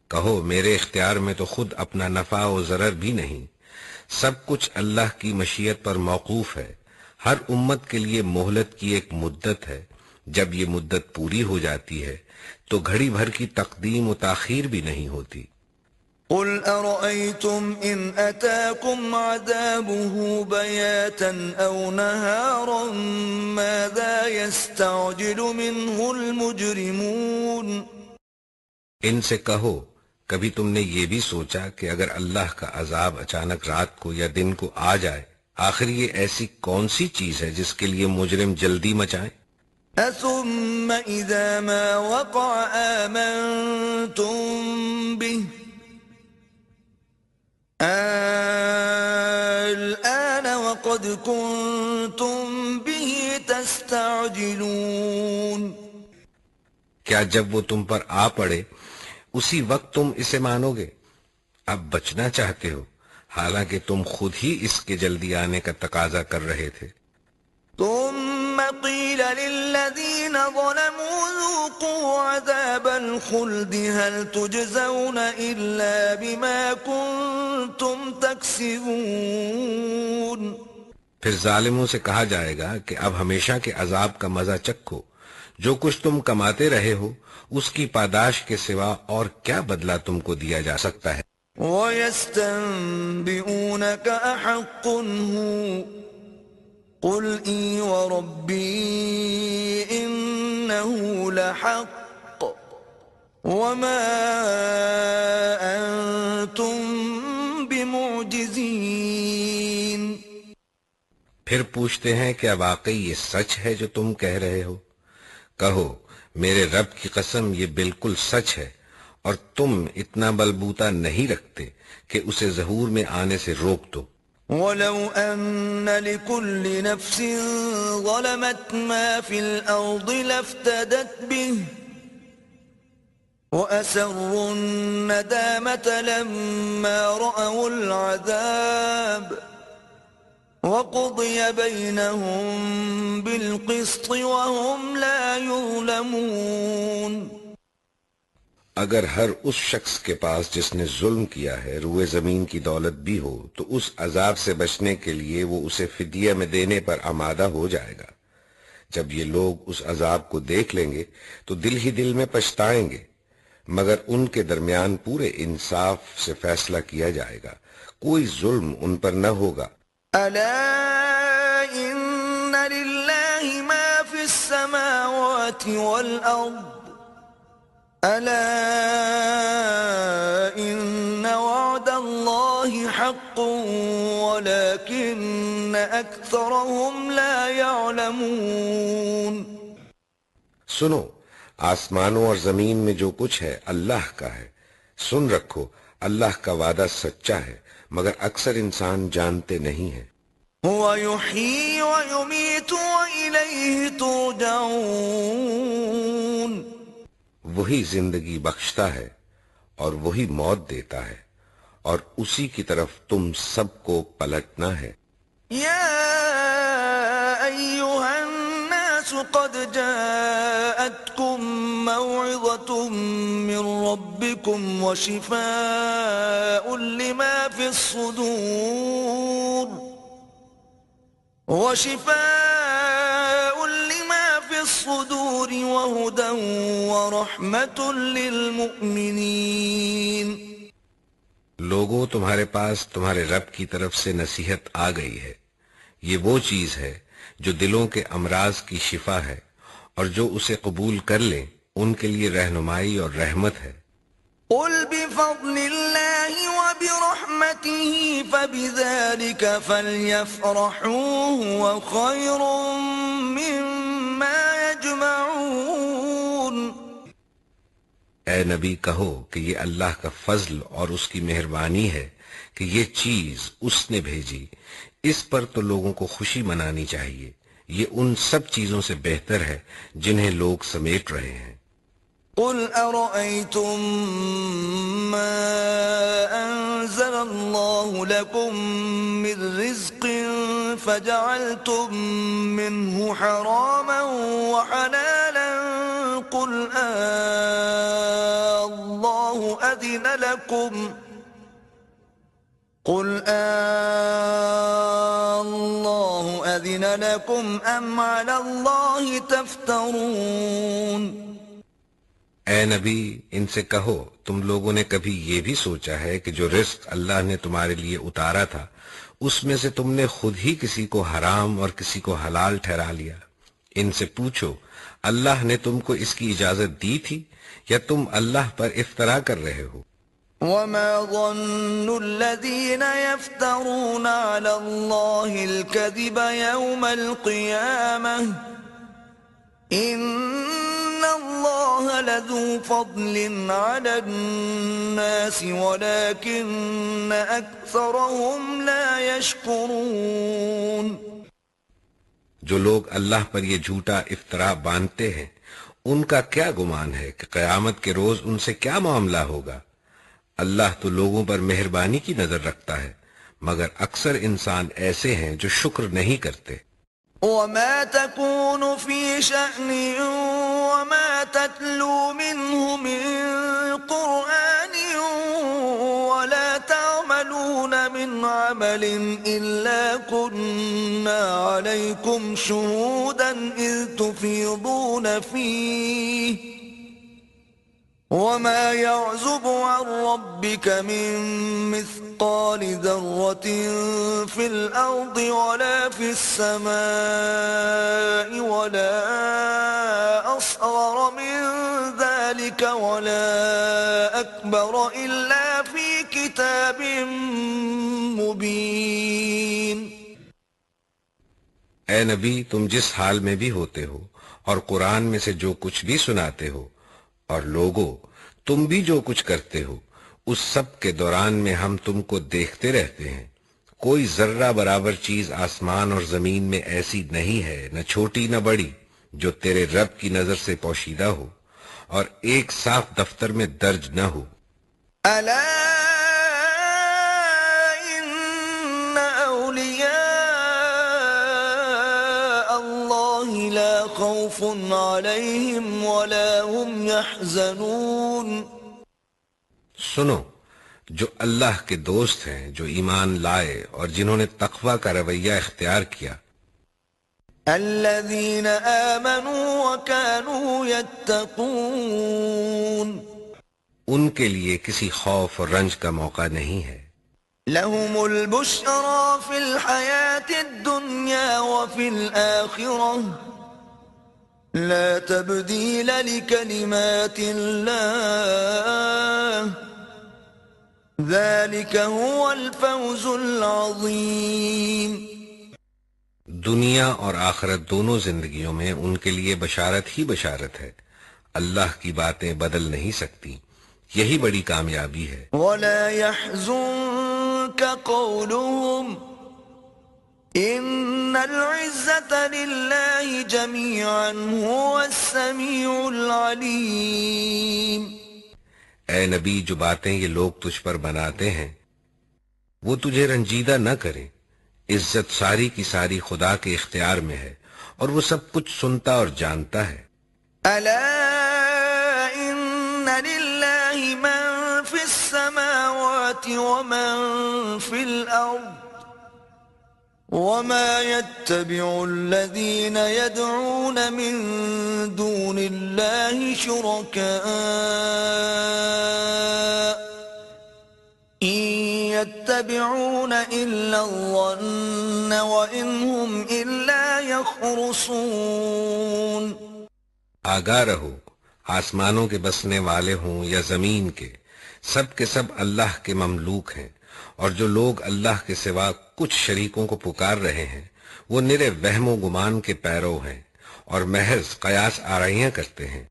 کہو میرے اختیار میں تو خود اپنا نفع و ضرر بھی نہیں، سب کچھ اللہ کی مشیت پر موقوف ہے۔ ہر امت کے لیے مہلت کی ایک مدت ہے، جب یہ مدت پوری ہو جاتی ہے تو گھڑی بھر کی تقدیم و تاخیر بھی نہیں ہوتی۔ قُلْ أَرَأَيْتُمْ إِنْ أَتَاكُمْ عَذَابُهُ بَيَاتًا أَوْ نَهَارًا مَاذَا يَسْتَعْجِلُ مِنْهُ الْمُجْرِمُونَ۔ ان سے کہو کبھی تم نے یہ بھی سوچا کہ اگر اللہ کا عذاب اچانک رات کو یا دن کو آ جائے آخر یہ ایسی کون سی چیز ہے جس کے لیے مجرم جلدی مچائیں؟ أَثُمَّ إِذَا مَا وَقَعَ آمَنْتُمْ بِهِ الآن وقد كنتم به تستعجلون۔ کیا جب وہ تم پر آ پڑے اسی وقت تم اسے مانو گے؟ اب بچنا چاہتے ہو حالانکہ تم خود ہی اس کے جلدی آنے کا تقاضا کر رہے تھے۔ ثم قيل للذين ظلموا ذوقوا عذاب الخلد هل تجزون إلا بما كنتم تكسبون۔ پھر ظالموں سے کہا جائے گا کہ اب ہمیشہ کے عذاب کا مزہ چکھو، جو کچھ تم کماتے رہے ہو اس کی پاداش کے سوا اور کیا بدلہ تم کو دیا جا سکتا ہے؟ وَيَسْتَنبِئُونَكَ أَحَقٌّ هُوَ قُلْ إِي وَرَبِّي إِنَّهُ لَحَقٌّ وَمَا أَنْتُمْ بِمُعْجِزِينَ۔ پھر پوچھتے ہیں کیا واقعی یہ سچ ہے جو تم کہہ رہے ہو؟ کہو میرے رب کی قسم یہ بالکل سچ ہے اور تم اتنا بلبوتا نہیں رکھتے کہ اسے ظہور میں آنے سے روک دو۔ وَلَوْ أَنَّ لِكُلِّ نَفْسٍ ظَلَمَتْ مَا فِي الْأَرْضِ لَافْتَدَتْ بِهِ وَأَسَرُّوا النَّدَامَةَ لَمَّا رَأَوُا الْعَذَابَ وقضي بينهم بالقسط وهم لا يظلمون. اگر ہر اس شخص کے پاس جس نے ظلم کیا ہے روئے زمین کی دولت بھی ہو تو اس عذاب سے بچنے کے لیے وہ اسے فدیہ میں دینے پر آمادہ ہو جائے گا. جب یہ لوگ اس عذاب کو دیکھ لیں گے تو دل ہی دل میں پچھتائیں گے، مگر ان کے درمیان پورے انصاف سے فیصلہ کیا جائے گا، کوئی ظلم ان پر نہ ہوگا. ألا إن لله ما في السماوات والأرض ألا إن وعد الله حق ولكن أكثرهم لا يعلمون. سنو، آسمانوں اور زمین میں جو کچھ ہے اللہ کا ہے. سن رکھو، اللہ کا وعدہ سچا ہے مگر اکثر انسان جانتے نہیں ہیں. هو يحيي ويميت وإليه ترجعون. وہی زندگی بخشتا ہے اور وہی موت دیتا ہے اور اسی کی طرف تم سب کو پلٹنا ہے. يا أيها الناس قد جاءتكم موعظة من ربكم وشفاء لما في الصدور وهدى ورحمة للمؤمنين. لوگوں، تمہارے پاس تمہارے رب کی طرف سے نصیحت آ گئی ہے. یہ وہ چیز ہے جو دلوں کے امراض کی شفا ہے، اور جو اسے قبول کر لیں ان کے لیے رہنمائی اور رحمت ہے. قل بفضل الله وبرحمته فبذلك فليفرحوا هو خير مما يجمعون. اے نبی کہو کہ یہ اللہ کا فضل اور اس کی مہربانی ہے کہ یہ چیز اس نے بھیجی، اس پر تو لوگوں کو خوشی منانی چاہیے. یہ ان سب چیزوں سے بہتر ہے جنہیں لوگ سمیٹ رہے ہیں. قل أرأيتم ما أنزل الله لكم من رزق فجعلتم منه حراما وحلالا قل الله أذن لكم أم على الله تفترون. اے نبی، ان سے کہو تم لوگوں نے کبھی یہ بھی سوچا ہے کہ جو رزق اللہ نے تمہارے لیے اتارا تھا اس میں سے تم نے خود ہی کسی کو حرام اور کسی کو حلال ٹھہرا لیا؟ ان سے پوچھو اللہ نے تم کو اس کی اجازت دی تھی یا تم اللہ پر افترا کر رہے ہو؟ وما ظن الذين يفترون على الله الكذب يوم القيامة إن الله لذو فضل على الناس ولكن أكثرهم لا يشكرون. جو لوگ اللہ پر یہ جھوٹا افترا باندھتے ہیں ان کا کیا گمان ہے کہ قیامت کے روز ان سے کیا معاملہ ہوگا؟ اللہ تو لوگوں پر مہربانی کی نظر رکھتا ہے مگر اکثر انسان ایسے ہیں جو شکر نہیں کرتے. وما تكون في شأن وما تتلو منه من قرآن ولا تعملون من عمل إلا كنا عليكم شهودا إذ تفيضون فيه وما يعزب عن ربك من مثقال ذرة في الأرض ولا في السماء ولا أصغر من ذلك ولا أكبر إلا في كتاب مبين. اے نبی، تم جس حال میں بھی ہوتے ہو اور قرآن میں سے جو کچھ بھی سناتے ہو اور لوگو تم بھی جو کچھ کرتے ہو اس سب کے دوران میں ہم تم کو دیکھتے رہتے ہیں. کوئی ذرہ برابر چیز آسمان اور زمین میں ایسی نہیں ہے، نہ چھوٹی نہ بڑی، جو تیرے رب کی نظر سے پوشیدہ ہو اور ایک صاف دفتر میں درج نہ ہو. ألا إن أولياء خوف عليهم ولا هم يحزنون. سنو، جو اللہ کے دوست ہیں، جو ایمان لائے اور جنہوں نے تقوی کا رویہ اختیار کیا، الذين آمنوا وكانوا يتقون، ان کے لیے کسی خوف اور رنج کا موقع نہیں ہے. لهم البشرى في الحياة الدنيا وفي الآخرة لا تبديل لكلمات الله ذلك هو الفوز العظيم. دنیا اور آخرت دونوں زندگیوں میں ان کے لیے بشارت ہی بشارت ہے. اللہ کی باتیں بدل نہیں سکتی، یہی بڑی کامیابی ہے. ولا يحزنك قولهم إن العزة لله جميعا هو السميع العليم. اے نبی، جو باتیں یہ لوگ تجھ پر بناتے ہیں وہ تجھے رنجیدہ نہ کریں. عزت ساری کی ساری خدا کے اختیار میں ہے اور وہ سب کچھ سنتا اور جانتا ہے. ألا إن لله من في السماوات ومن في الأرض وما يتبع الذين يدعون من دون الله شركاء إن يتبعون إلا الظن وإن هم إلا يخرصون. آگاہ رہو، آسمانوں کے بسنے والے ہوں یا زمین کے سب اللہ کے مملوک ہیں، اور جو لوگ اللہ کے سوا کچھ شریکوں کو پکار رہے ہیں وہ نرے وہم و گمان کے پیرو ہیں اور محض قیاس آرائیاں کرتے ہیں.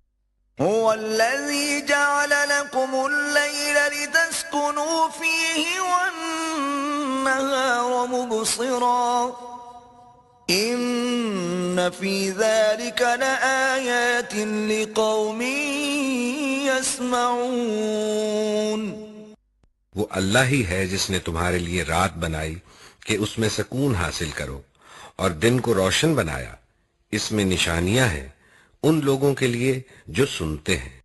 هو الذي جعل لكم الليل لتسكنوا فيه والنهار مبصرا إن في ذلك لآيات لقوم يسمعون. وہ اللہ ہی ہے جس نے تمہارے لیے رات بنائی کہ اس میں سکون حاصل کرو اور دن کو روشن بنایا. اس میں نشانیاں ہیں ان لوگوں کے لیے جو سنتے ہیں.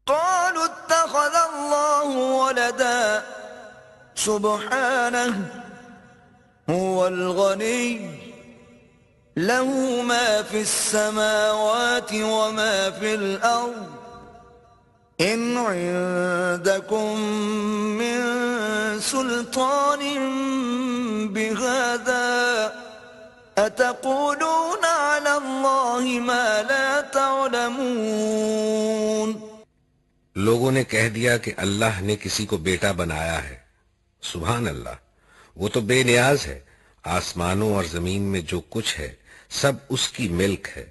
قالوا اتخذ الله ولدا سبحانه هو الغني له ما في السماوات وما في الأرض إن عندكم من سلطان بهذا أتقولون على الله ما لا تعلمون. لوگوں نے کہہ دیا کہ اللہ نے کسی کو بیٹا بنایا ہے. سبحان اللہ، وہ تو بے نیاز ہے. آسمانوں اور زمین میں جو کچھ ہے سب اس کی ملک ہے.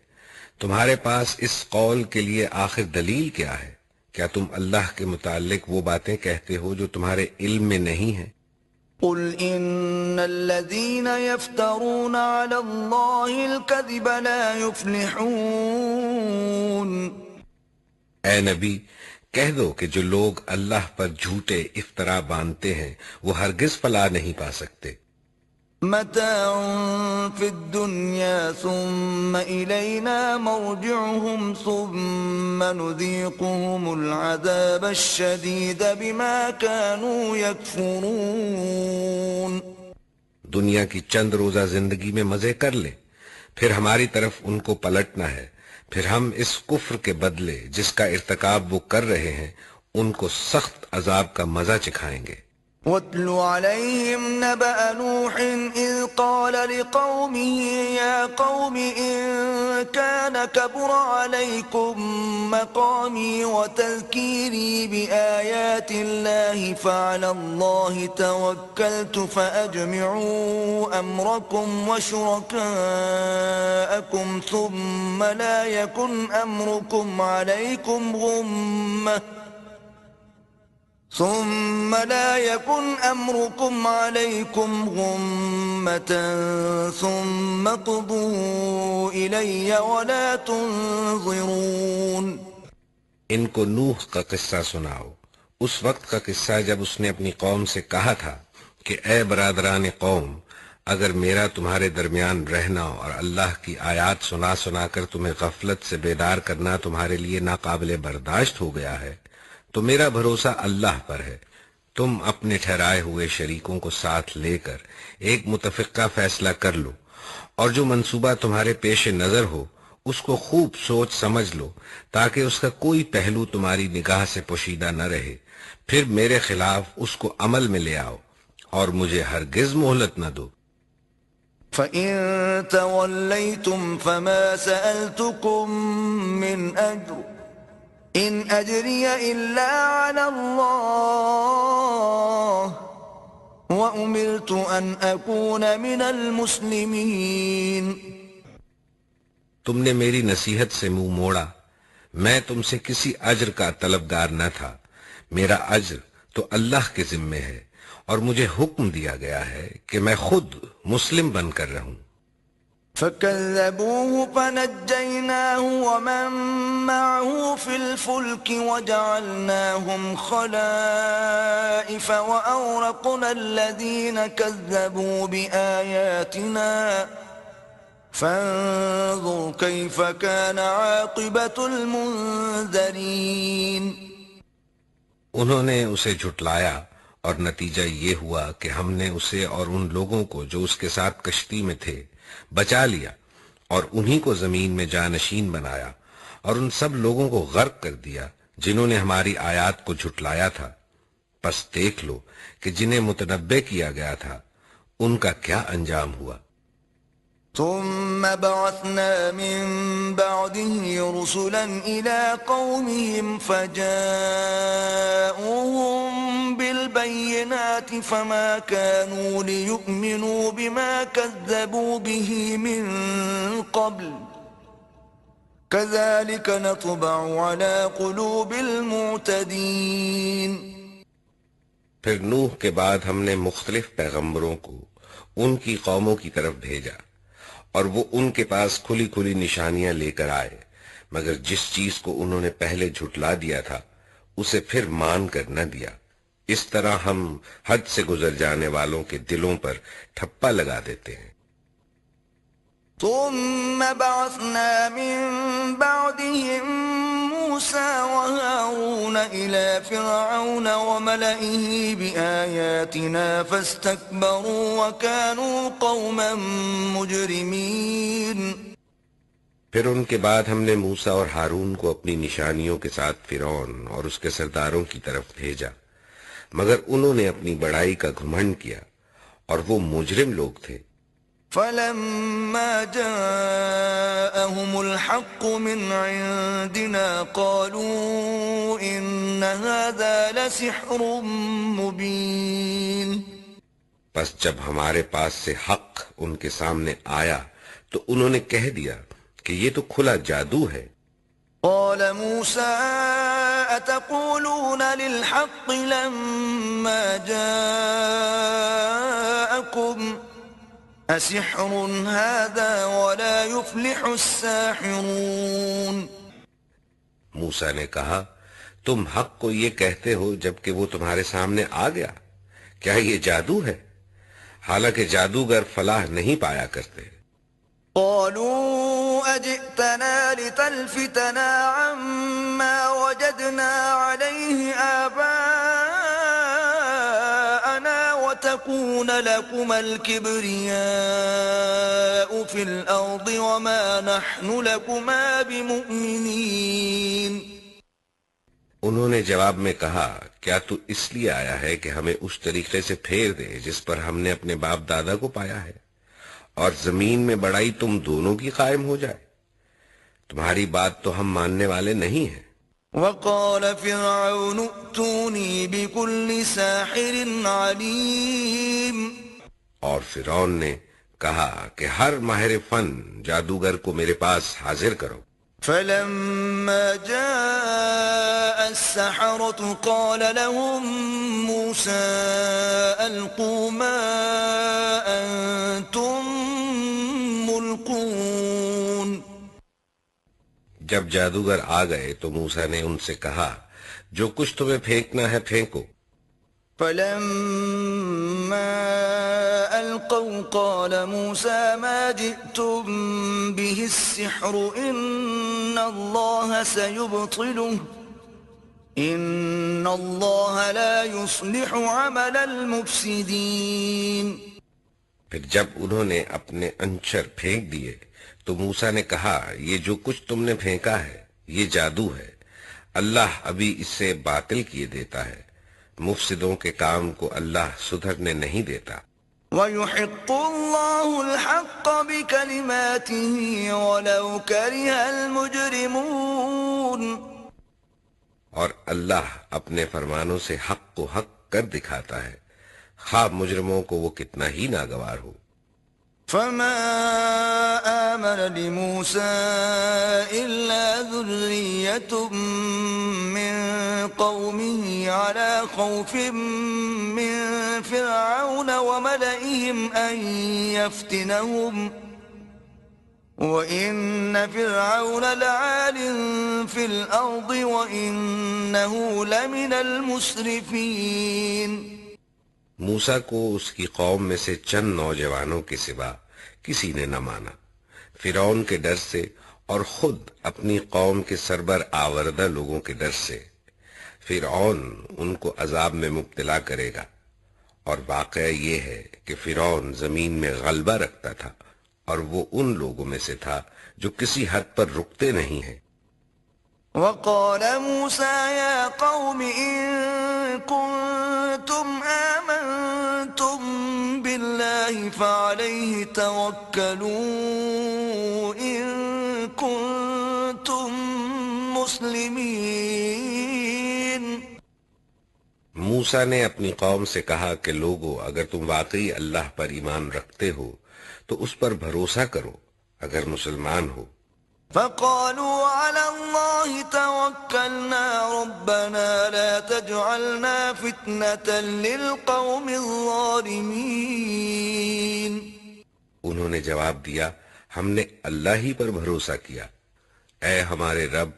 تمہارے پاس اس قول کے لیے آخر دلیل کیا ہے؟ کیا تم اللہ کے متعلق وہ باتیں کہتے ہو جو تمہارے علم میں نہیں ہیں؟ قل إن الذين يفترون على الله الكذب لا يفلحون. اے نبی، کہہ دو کہ جو لوگ اللہ پر جھوٹے افطرا باندھتے ہیں وہ ہرگز فلاح نہیں پا سکتے. متاع في الدنيا ثم إلينا مرجعهم ثم نذيقهم العذاب الشديد بما كانوا يكفرون. دنیا کی چند روزہ زندگی میں مزے کر لیں، پھر ہماری طرف ان کو پلٹنا ہے، پھر ہم اس کفر کے بدلے جس کا ارتکاب وہ کر رہے ہیں ان کو سخت عذاب کا مزہ چکھائیں گے. واتل عليهم نبأ نوح إذ قال لقومه يا قوم إن كان كبر عليكم مقامي وتذكيري بآيات الله فعلى الله توكلت فأجمعوا أمركم وشركاءكم ثم لا يكن أمركم عليكم غمة ثم قضوا إلي ولا تنظرون. ان کو نوح کا قصہ سناؤ، اس وقت کا قصہ جب اس نے اپنی قوم سے کہا تھا کہ اے برادران قوم، اگر میرا تمہارے درمیان رہنا اور اللہ کی آیات سنا سنا کر تمہیں غفلت سے بیدار کرنا تمہارے لیے ناقابل برداشت ہو گیا ہے تو میرا بھروسہ اللہ پر ہے. تم اپنے ٹھہرائے ہوئے شریکوں کو ساتھ لے کر ایک متفقہ فیصلہ کر لو، اور جو منصوبہ تمہارے پیش نظر ہو اس کو خوب سوچ سمجھ لو تاکہ اس کا کوئی پہلو تمہاری نگاہ سے پوشیدہ نہ رہے. پھر میرے خلاف اس کو عمل میں لے آؤ اور مجھے ہرگز مہلت نہ دو. فَإِن تَوَلَّيْتُمْ فَمَا سَأَلْتُكُم مِّنْ أَجْرٍ إِنْ أَجْرِيَ إِلَّا عَلَى اللَّهِ وَأُمِرْتُ أَنْ أَكُونَ مِنَ الْمُسْلِمِينَ. تم نے میری نصیحت سے منہ موڑا، میں تم سے کسی اجر کا طلبگار نہ تھا. میرا اجر تو اللہ کے ذمے ہے، اور مجھے حکم دیا گیا ہے کہ میں خود مسلم بن کر رہوں. فَكَذَّبُوهُ فَنَجَّيْنَاهُ وَمَن مَّعَهُ فِي الْفُلْكِ وَجَعَلْنَاهُمْ خَلَائِفَ وَأَغْرَقْنَا الَّذِينَ كَذَّبُوا بِآيَاتِنَا فَانظُرْ كَيْفَ كَانَ عَاقِبَةُ الْمُنذَرِينَ. انہوں نے اسے جھٹلایا اور نتیجہ یہ ہوا کہ ہم نے اسے اور ان لوگوں کو جو اس کے ساتھ کشتی میں تھے بچا لیا، اور انہی کو زمین میں جانشین بنایا، اور ان سب لوگوں کو غرق کر دیا جنہوں نے ہماری آیات کو جھٹلایا تھا. پس دیکھ لو کہ جنہیں متنبع کیا گیا تھا ان کا کیا انجام ہوا. ثم بعثنا من بعده رسلا إلى قومهم فجاءوهم بالبينات فما كانوا ليؤمنوا بما كذبوا به من قبل كذلك نطبع على قلوب المعتدين. پھر نوح کے بعد ہم نے مختلف پیغمبروں کو ان کی قوموں کی طرف بھیجا، اور وہ ان کے پاس کھلی کھلی نشانیاں لے کر آئے، مگر جس چیز کو انہوں نے پہلے جھٹلا دیا تھا اسے پھر مان کر نہ دیا. اس طرح ہم حد سے گزر جانے والوں کے دلوں پر ٹھپا لگا دیتے ہیں. ثم بعثنا من بعدهم موسى وهارون إلى فرعون وملئه بآياتنا فاستكبروا وكانوا قوما مجرمين. پھر ان کے بعد ہم نے موسیٰ اور ہارون کو اپنی نشانیوں کے ساتھ فرعون اور اس کے سرداروں کی طرف بھیجا، مگر انہوں نے اپنی بڑائی کا گھمنڈ کیا اور وہ مجرم لوگ تھے. فَلَمَّا جَاءَهُمُ الْحَقُّ مِنْ عِنْدِنَا قَالُوا إِنَّ هَذَا لَسِحْرٌ مُبِينٌ. پس جب ہمارے پاس سے حق ان کے سامنے آیا تو انہوں نے کہہ دیا کہ یہ تو کھلا جادو ہے. قال موسى أتقولون للحق لما جاءكم أسحر هذا ولا يفلح الساحرون. موسیٰ نے کہا تم حق کو یہ کہتے ہو جبکہ وہ تمہارے سامنے آ گیا، کیا یہ جادو ہے؟ حالانکہ جادوگر فلاح نہیں پایا کرتے. قالوا أجئتنا لتلفتنا عما وجدنا عليه آباءنا وتكون لكما الكبرياء في الأرض وما نحن لكما بمؤمنين. انہوں نے جواب میں کہا کیا تو اس لیے آیا ہے کہ ہمیں اس طریقے سے پھیر دے جس پر ہم نے اپنے باپ دادا کو پایا ہے، اور زمین میں بڑائی تم دونوں کی قائم ہو جائے؟ تمہاری بات تو ہم ماننے والے نہیں ہیں. وقال فرعون ائتوني بكل ساحر عليم. اور فرعون نے کہا کہ ہر ماہر فن جادوگر کو میرے پاس حاضر کرو. فلما جاء السحرة قال لهم موسى ألقوا ما أنتم ملقون. جب جادوگر آ گئے تو موسیٰ نے ان سے کہا جو کچھ تمہیں پھینکنا ہے پھینکو. فلما ألقوا قال موسى ما جئتم به السحر إن الله سيبطله إن الله لا يصلح عمل المفسدين. پھر جب انہوں نے اپنے انچر پھینک دیے تو موسیٰ نے کہا یہ جو کچھ تم نے پھینکا ہے یہ جادو ہے، اللہ ابھی اس سے باطل کیے دیتا ہے، مفسدوں کے کام کو اللہ سدھرنے نہیں دیتا. وَيُحِقُّ اللَّهُ الْحَقَّ بِكَلِمَاتِهِ وَلَوْ كَرِهَ الْمُجْرِمُونَ. اور اللہ اپنے فرمانوں سے حق کو حق کر دکھاتا ہے، خواہ مجرموں کو وہ کتنا ہی ناگوار ہو. فَمَا آمَنَ لِمُوسَىٰ إِلَّا ذُرِّيَّةٌ مِّن قَوْمِهِ عَلَىٰ خَوْفٍ مِّن فِرْعَوْنَ وَمَلَئِهِمْ أَن يَفْتِنَهُمْ وَإِنَّ فِرْعَوْنَ لَعَالٍ فِي الْأَرْضِ وَإِنَّهُ لَمِنَ الْمُسْرِفِينَ. موسیٰ کو اس کی قوم میں سے چند نوجوانوں کے سوا کسی نے نہ مانا، فرعون کے ڈر سے اور خود اپنی قوم کے سربر آوردہ لوگوں کے ڈر سے. فرعون ان کو عذاب میں مبتلا کرے گا، اور واقعہ یہ ہے کہ فرعون زمین میں غلبہ رکھتا تھا اور وہ ان لوگوں میں سے تھا جو کسی حد پر رکتے نہیں ہیں. وقال موسى يا قوم إن كنتم آمنتم بالله فعليه توكلوا إن كنتم مسلمين. موسیٰ نے اپنی قوم سے کہا کہ لوگو اگر تم واقعی اللہ پر ایمان رکھتے ہو تو اس پر بھروسہ کرو اگر مسلمان ہو. فقالوا على الله توكلنا ربنا لا تجعلنا فتنة للقوم الظالمين. انہوں نے جواب دیا ہم نے اللہ ہی پر بھروسہ کیا، اے ہمارے رب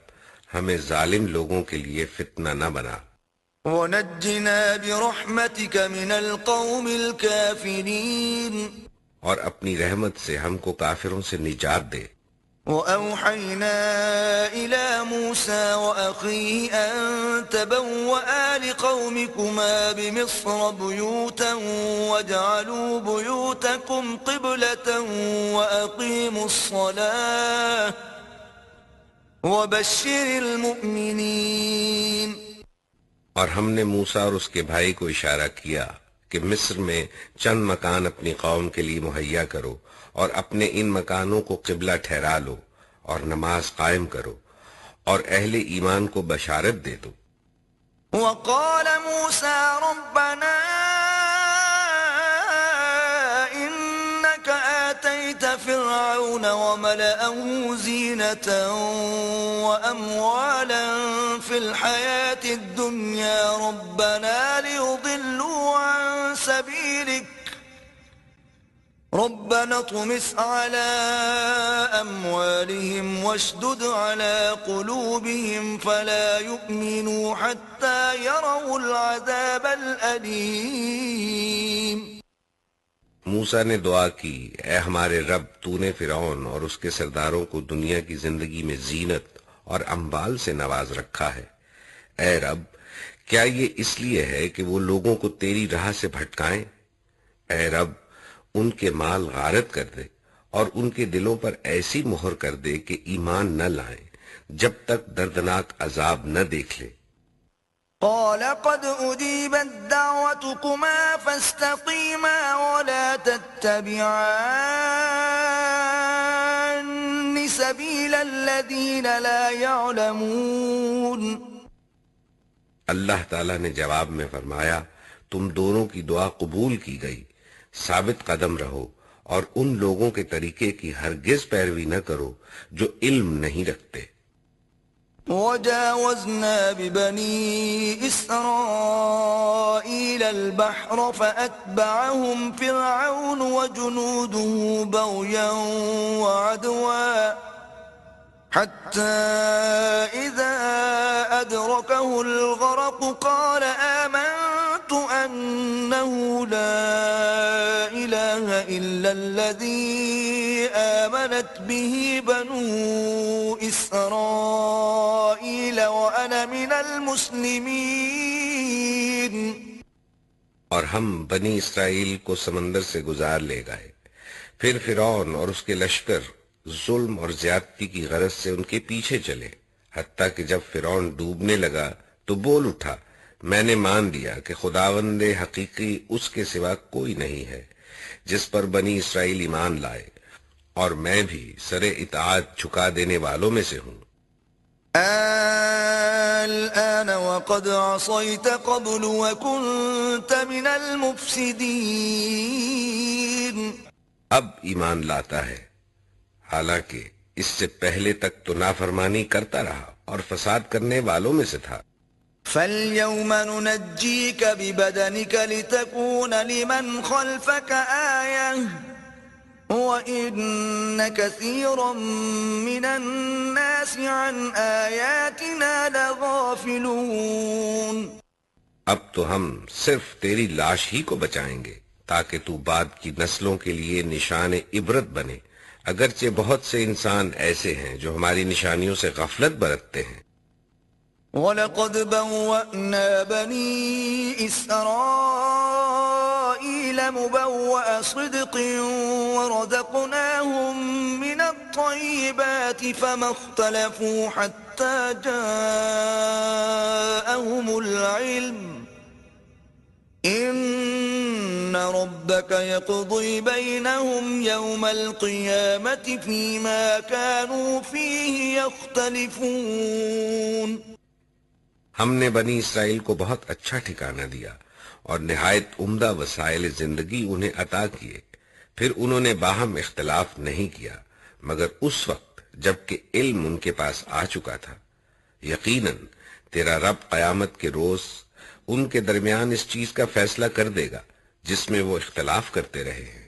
ہمیں ظالم لوگوں کے لیے فتنہ نہ بنا. ونجنا برحمتك من القوم الكافرين. اور اپنی رحمت سے ہم کو کافروں سے نجات دے. وأوحينا إلى موسى وأخيه أن تبوأ لقومكما بمصر بيوتا واجعلوا بيوتكم قبلة وأقيموا الصلاة وبشر المؤمنين. اور ہم نے موسیٰ اور اس کے بھائی کو اشارہ کیا کہ مصر میں چند مکان اپنی قوم کے لیے مہیا کرو اور اپنے ان مکانوں کو قبلہ ٹھہرا لو اور نماز قائم کرو اور اہل ایمان کو بشارت دے دو. وقال موسى ربنا إنك آتيت فرعون وملأه زينة وأموالا في الحياة الدنيا ربنا ليضلوا عن سبيلك ربنا اطمس على أموالهم واشدد على قلوبهم فلا يؤمنوا حتى يروا العذاب الأليم. موسیٰ نے دعا کی اے ہمارے رب تو نے فرعون اور اس کے سرداروں کو دنیا کی زندگی میں زینت اور اموال سے نواز رکھا ہے. اے رب کیا یہ اس لیے ہے کہ وہ لوگوں کو تیری راہ سے بھٹکائیں؟ اے رب ان کے مال غارت کر دے اور ان کے دلوں پر ایسی مہر کر دے کہ ایمان نہ لائیں جب تک دردناک عذاب نہ دیکھ لے. قال قد أجيبت دعوتكما فاستقيما ولا تتبعان سبيل الذين لا يعلمون. اللہ تعالیٰ نے جواب میں فرمایا تم دونوں کی دعا قبول کی گئی، ثابت قدم رہو اور ان لوگوں کے طریقے کی ہرگز پیروی نہ کرو جو علم نہیں رکھتے. وجاوزنا ببني إسرائيل البحر فأتبعهم فرعون وجنوده بغيا وعدوا حتى إذا أدركه الغرق قال آمنت أنه لا إله إلا الذي آمنت به بنو إسرائيل وأنا من المسلمين. اور ہم بنی اسرائیل کو سمندر سے گزار لے گئے. پھر فرعون اور اس کے لشکر ظلم اور زیادتی کی غرض سے ان کے پیچھے چلے، حتیٰ کہ جب فرعون ڈوبنے لگا تو بول اٹھا، میں نے مان لیا کہ خداوند حقیقی اس کے سوا کوئی نہیں ہے جس پر بنی اسرائیل ایمان لائے، اور میں بھی سر اطاعت جھکا دینے والوں میں سے ہوں. الآن وقد عصيت قبل وكنت من المفسدين. اب ایمان لاتا ہے، حالانکہ اس سے پہلے تک تو نافرمانی کرتا رہا اور فساد کرنے والوں میں سے تھا. فَالْيَوْمَ نُنَجِّيكَ بِبَدَنِكَ لِتَكُونَ لِمَنْ خَلْفَكَ آيَةً وَإِنَّ كَثِيرًا مِّنَ النَّاسِ عَنْ آيَاتِنَا لَغَافِلُونَ. اب تو ہم صرف تیری لاش ہی کو بچائیں گے تاکہ تو بعد کی نسلوں کے لیے نشان عبرت بنے، اگرچہ بہت سے انسان ایسے ہیں جو ہماری نشانیوں سے غفلت برتتے ہیں. وَلَقَدْ بَوَّأْنَا بَنِي إِسْرَائِيلَ مُبَوَّأَ صِدْقٍ وَرَزَقْنَاهُمْ مِنَ الطَّيِّبَاتِ فَمَا اخْتَلَفُوا حَتَّى جَاءَهُمُ الْعِلْمُ إِنَّ رَبَّكَ يَقْضِي بَيْنَهُمْ يَوْمَ الْقِيَامَةِ فِيمَا كَانُوا فِيهِ يَخْتَلِفُونَ. ہم نے بنی اسرائیل کو بہت اچھا ٹھکانہ دیا اور نہایت عمدہ وسائل زندگی انہیں عطا کیے، پھر انہوں نے باہم اختلاف نہیں کیا مگر اس وقت جبکہ علم ان کے پاس آ چکا تھا. یقیناً تیرا رب قیامت کے روز ان کے درمیان اس چیز کا فیصلہ کر دے گا جس میں وہ اختلاف کرتے رہے ہیں.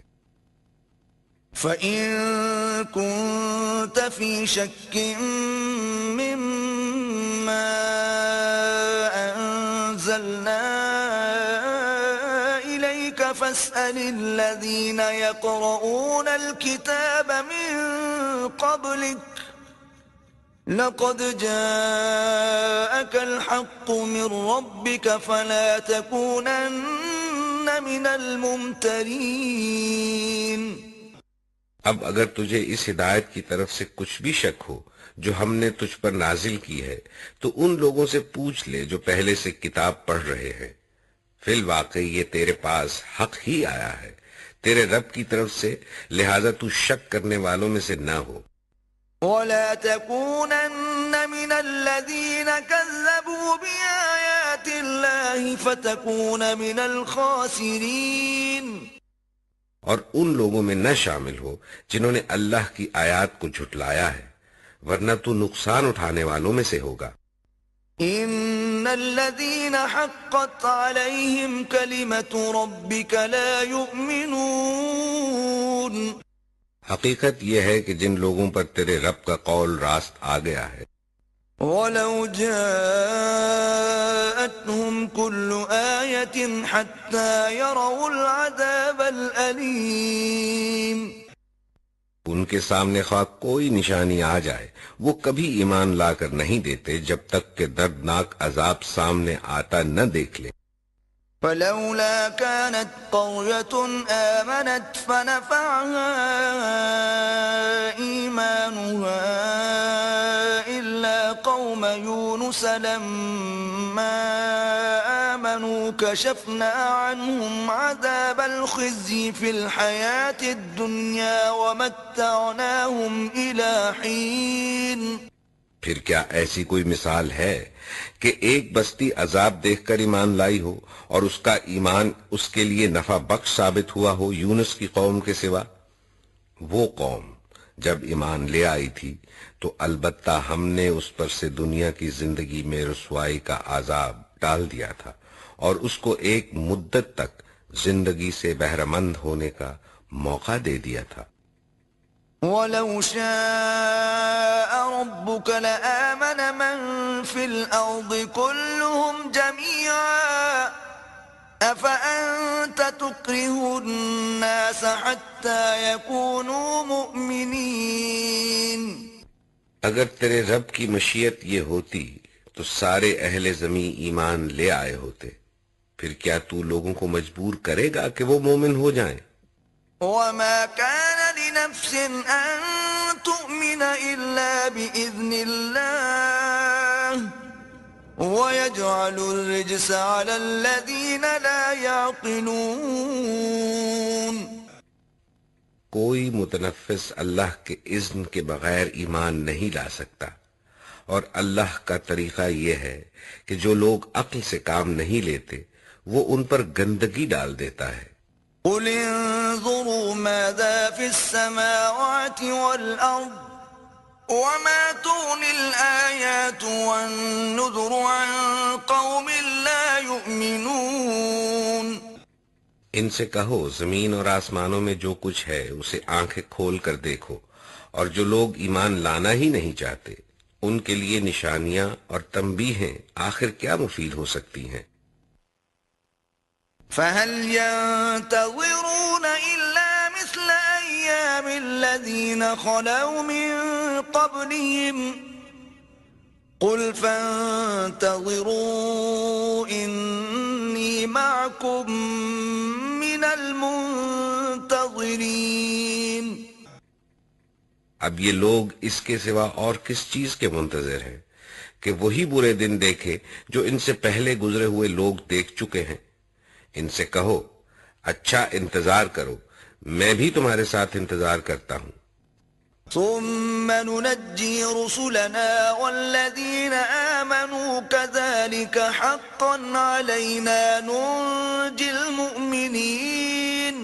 فَإِن كُنتَ فِي شَكٍّ مِّمَّا أَنزَلْنَا إِلَيْكَ فَاسْأَلِ الَّذِينَ يَقْرَؤُونَ الْكِتَابَ مِن قَبْلِكَ لَقَدْ جَاءَكَ الْحَقُّ مِن رَّبِّكَ فَلَا تَكُونَنَّ مِنَ الْمُمْتَرِينَ. اب اگر تجھے اس ہدایت کی طرف سے کچھ بھی شک ہو جو ہم نے تجھ پر نازل کی ہے تو ان لوگوں سے پوچھ لے جو پہلے سے کتاب پڑھ رہے ہیں. فی الواقع یہ تیرے پاس حق ہی آیا ہے تیرے رب کی طرف سے، لہذا تو شک کرنے والوں میں سے نہ ہو. وَلَا تَكُونَنَّ مِنَ الَّذِينَ كَذَّبُوا بِآيَاتِ اللَّهِ فَتَكُونَ مِنَ الْخَاسِرِينَ. اور ان لوگوں میں نہ شامل ہو جنہوں نے اللہ کی آیات کو جھٹلایا ہے، ورنہ تو نقصان اٹھانے والوں میں سے ہوگا. إِنَّ الَّذِينَ حَقَّتْ عَلَيْهِمْ كَلِمَةُ رَبِّكَ لَا يُؤْمِنُونَ. حقیقت یہ ہے کہ جن لوگوں پر تیرے رب کا قول راست آ گیا ہے، وَلَوْ جَاءَتْهُمْ كُلُّ آيَةٍ حَتَّى يَرَوُا الْعَذَابَ الْأَلِيمَ. ان کے سامنے خواہ کوئی نشانی آ جائے وہ کبھی ایمان لا کر نہیں دیتے جب تک کہ دردناک عذاب سامنے آتا نہ دیکھ لیں. فَلَوْلَا كَانَتْ قَرْيَةٌ آمَنَتْ فَنَفَعَهَا إِيمَانُهَا إِلَّا قَوْمَ يُونُسَ لَمَّا آمَنُوا كَشَفْنَا عَنْهُمْ عَذَابَ الْخِزْيِ فِي الْحَيَاةِ الدُّنْيَا وَمَتَّعْنَاهُمْ إِلَى حِينٍ. پھر کیا ایسی کوئی مثال ہے کہ ایک بستی عذاب دیکھ کر ایمان لائی ہو اور اس کا ایمان اس کے لیے نفع بخش ثابت ہوا ہو یونس کی قوم کے سوا؟ وہ قوم جب ایمان لے آئی تھی تو البتہ ہم نے اس پر سے دنیا کی زندگی میں رسوائی کا عذاب ڈال دیا تھا اور اس کو ایک مدت تک زندگی سے بہرہ مند ہونے کا موقع دے دیا تھا. وَلَوْ شَاءَ رَبُّكَ لَآمَنَ مَن فِي الْأَرْضِ كُلُّهُمْ جَمِيعًا أفأنت تكره الناس حتى يكونوا مؤمنين اگر تیرے رب کی مشیت یہ ہوتی تو سارے اہل زمین ایمان لے آئے ہوتے، پھر کیا تو لوگوں کو مجبور کرے گا کہ وہ مومن ہو جائیں؟ وما كان لنفس أن تؤمن إلا بإذن الله ويجعل الرجس على الذين لا يعقلون کوئی متنفس اللہ کے اذن کے بغیر ایمان نہیں لا سکتا، اور اللہ کا طریقہ یہ ہے کہ جو لوگ عقل سے کام نہیں لیتے وہ ان پر گندگی ڈال دیتا ہے۔ قل انظروا ماذا في السماوات والأرض وما تغني الآيات والنذر عن قوم لا يؤمنون ان سے کہو زمین اور آسمانوں میں جو کچھ ہے اسے آنکھیں کھول کر دیکھو، اور جو لوگ ایمان لانا ہی نہیں چاہتے ان کے لیے نشانیاں اور تنبیہیں آخر کیا مفید ہو سکتی ہیں۔ فهل ينتظرون إلا مثل أيام الذين خلوا من قبلهم قل فانتظروا إني معكم من المنتظرين اب یہ لوگ اس کے سوا اور کس چیز کے منتظر ہیں کہ وہی برے دن دیکھے جو ان سے پہلے گزرے ہوئے لوگ دیکھ چکے ہیں۔ ان سے کہو اچھا انتظار کرو، میں بھی تمہارے ساتھ انتظار کرتا ہوں۔ ثم ننجي رسلنا والذين آمنوا كذلك حقا علينا ننجي المؤمنين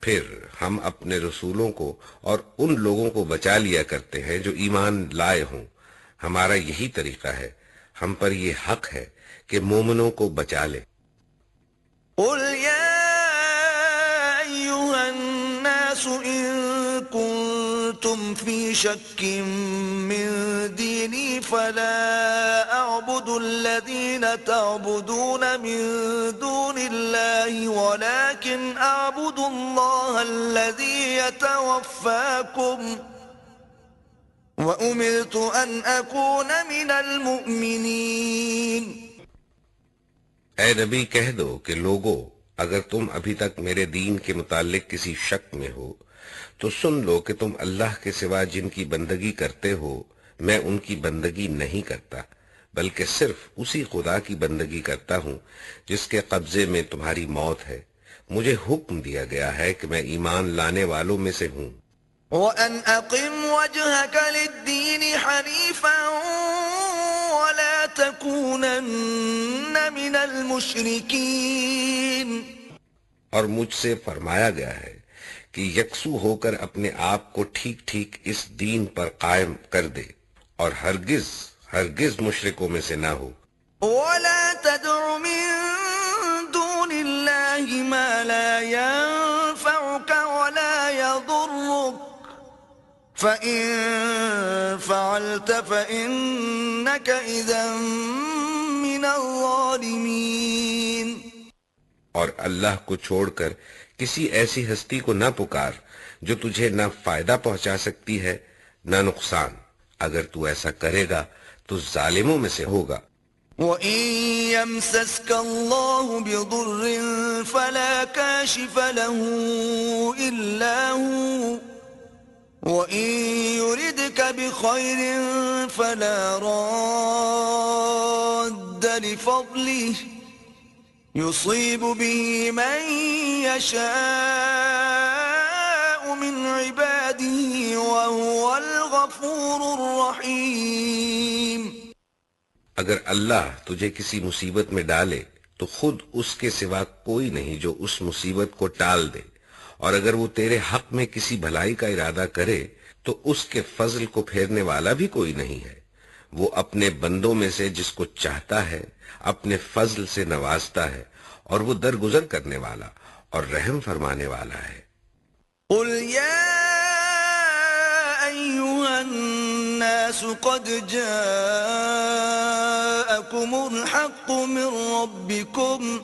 پھر ہم اپنے رسولوں کو اور ان لوگوں کو بچا لیا کرتے ہیں جو ایمان لائے ہوں، ہمارا یہی طریقہ ہے، ہم پر یہ حق ہے کہ مومنوں کو بچا لے۔ قل يا أيها الناس إن كنتم في شك من ديني فلا أعبد الذين تعبدون من دون الله ولكن أعبد الله الذي يتوفاكم وأمرت أن أكون من المؤمنين اے نبی کہہ دو کہ لوگو اگر تم ابھی تک میرے دین کے متعلق کسی شک میں ہو تو سن لو کہ تم اللہ کے سوا جن کی بندگی کرتے ہو میں ان کی بندگی نہیں کرتا، بلکہ صرف اسی خدا کی بندگی کرتا ہوں جس کے قبضے میں تمہاری موت ہے۔ مجھے حکم دیا گیا ہے کہ میں ایمان لانے والوں میں سے ہوں۔ وَأَنْ أَقِمْ وَجْهَكَ لِلدِّينِ حَنِيفًا وَلَا تَكُونَنَّ مِنَ الْمُشْرِكِينَ اور مجھ سے فرمایا گیا ہے کہ یکسو ہو کر اپنے آپ کو ٹھیک ٹھیک اس دین پر قائم کر دے اور ہرگز ہرگز مشرکوں میں سے نہ ہو۔ وَلَا تَدْعُ مِن دُونِ اللَّهِ مَا لَا يَنفَعُكَ وَلَا يَضُرُّكَ فَإِن فَعَلْتَ فَإِنَّكَ إِذًا مِّنَ الظَّالِمِينَ اور اللہ کو چھوڑ کر کسی ایسی ہستی کو نہ پکار جو تجھے نہ فائدہ پہنچا سکتی ہے نہ نقصان، اگر تو ایسا کرے گا تو ظالموں میں سے ہوگا۔ وَإِن يَمْسَسْكَ اللَّهُ بِضُرٍّ فَلَا كَاشِفَ لَهُ إِلَّا هُوَ وَإِن يُرِدْكَ بِخَيْرٍ فَلَا رَادَّ لِفَضْلِهِ يُصِيبُ بِهِ مَن يَشَاءُ مِنْ عِبَادِهِ وَهُوَ الْغَفُورُ الرَّحِيمُ اگر اللہ تجھے کسی مصیبت میں ڈالے تو خود اس کے سوا کوئی نہیں جو اس مصیبت کو ٹال دے، اور اگر وہ تیرے حق میں کسی بھلائی کا ارادہ کرے تو اس کے فضل کو پھیرنے والا بھی کوئی نہیں ہے۔ وہ اپنے بندوں میں سے جس کو چاہتا ہے اپنے فضل سے نوازتا ہے، اور وہ درگزر کرنے والا اور رحم فرمانے والا ہے۔ قل يا أيها الناس قد جاءكم جاءكم الحق من ربكم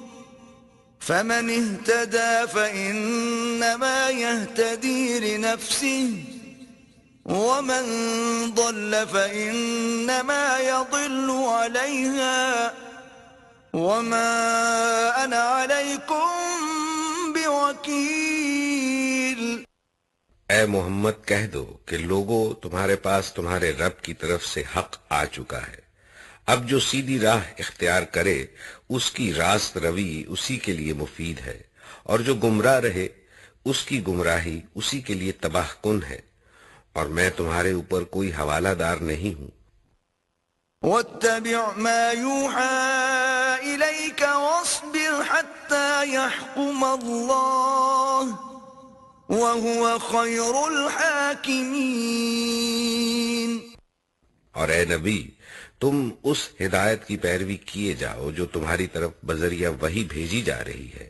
فمن اهتدى فإنما يهتدي لنفسه ومن ضل فإنما يضل عليها وما أنا عليكم بوكيل۔ اے محمد کہہ دو کہ لوگو تمہارے پاس تمہارے رب کی طرف سے حق آ چکا ہے، اب جو سیدھی راہ اختیار کرے اس کی راست روی اسی کے لیے مفید ہے، اور جو گمراہ رہے اس کی گمراہی اسی کے لیے تباہ کن ہے، اور میں تمہارے اوپر کوئی حوالہ دار نہیں ہوں۔ واتبع ما يوحى إليك واصبر حتى يحكم الله وهو خير الحاكمين۔ اور اے نبی تم اس ہدایت کی پیروی کیے جاؤ جو تمہاری طرف بذریعہ وحی بھیجی جا رہی ہے،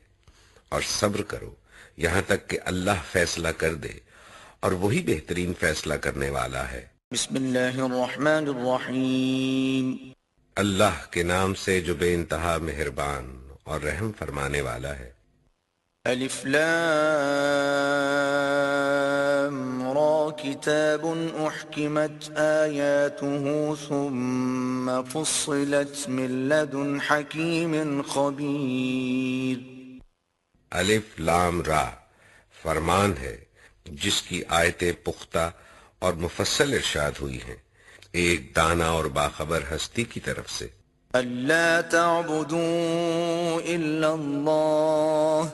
اور صبر کرو یہاں تک کہ اللہ فیصلہ کر دے، اور وہی بہترین فیصلہ کرنے والا ہے۔ بسم اللہ الرحمن الرحیم۔ اللہ کے نام سے جو بے انتہا مہربان اور رحم فرمانے والا ہے۔ الف لام را کتاب احکمت آیاته ثم فصلت من لدن حکیم خبیر۔ الف لام را فرمان ہے جس کی آیتیں پختہ اور مفصل ارشاد ہوئی ہیں ایک دانا اور باخبر ہستی کی طرف سے۔ الا تعبدوا الا اللہ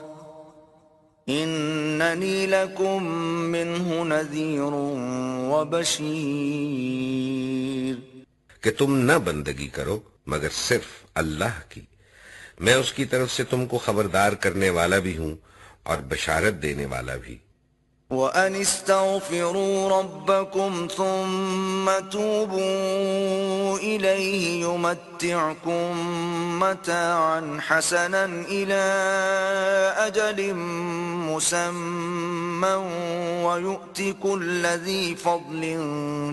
اننی لکم منہ نذیر وبشیر۔ کہ تم نہ بندگی کرو مگر صرف اللہ کی، میں اس کی طرف سے تم کو خبردار کرنے والا بھی ہوں اور بشارت دینے والا بھی۔ وَأَنِ اسْتَغْفِرُوا رَبَّكُمْ ثُمَّ تُوبُوا إِلَيْهِ يُمَتِّعْكُمْ مَتَاعًا حَسَنًا إِلَى أَجَلٍ مُّسَمًّى وَيُؤْتِ كُلَّ ذِي فَضْلٍ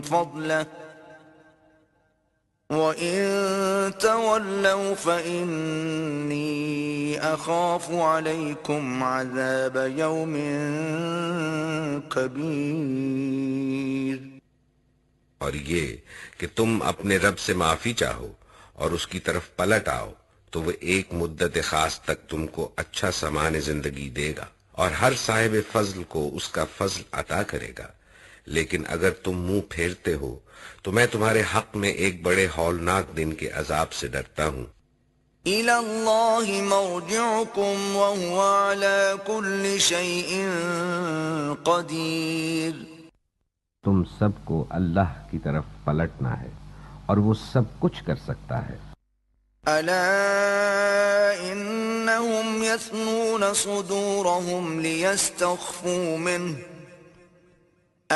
فَضْلَهُ وَإِن تَوَلَّوْا فَإِنِّي أَخَافُ عَلَيْكُمْ عَذَابَ يَوْمٍ كَبِيرٍ۔ اور یہ کہ تم اپنے رب سے معافی چاہو اور اس کی طرف پلٹ آؤ تو وہ ایک مدت خاص تک تم کو اچھا سامان زندگی دے گا اور ہر صاحب فضل کو اس کا فضل عطا کرے گا، لیکن اگر تم منہ پھیرتے ہو تو میں تمہارے حق میں ایک بڑے ہولناک دن کے عذاب سے ڈرتا ہوں۔ إِلَى اللَّهِ مَرْجِعُكُمْ وَهُوَ عَلَى كُلِّ شَيْءٍ قَدِيرٌ۔ تم سب کو اللہ کی طرف پلٹنا ہے اور وہ سب کچھ کر سکتا ہے۔ أَلَا إِنَّهُمْ يَثْنُونَ صُدُورَهُمْ لِيَسْتَخْفُوا مِنْهُ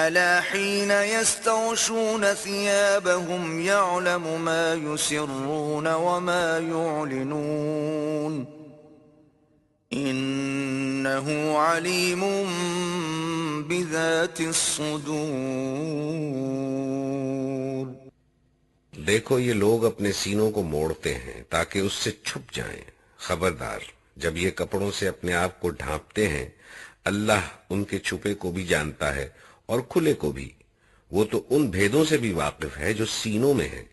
أَلَا حِينَ يَسْتَغْشُونَ ثِيَابَهُمْ يَعْلَمُ مَا يُسِرُّونَ وَمَا يُعْلِنُونَ إِنَّهُ عَلِيمٌ بِذَاتِ الصُّدُورِ۔ دیکھو یہ لوگ اپنے سینوں کو موڑتے ہیں تاکہ اس سے چھپ جائیں، خبردار جب یہ کپڑوں سے اپنے آپ کو ڈھانپتے ہیں اللہ ان کے چھپے کو بھی جانتا ہے اور کھلے کو بھی، وہ تو ان بھیدوں سے بھی واقف ہے جو سینوں میں ہیں۔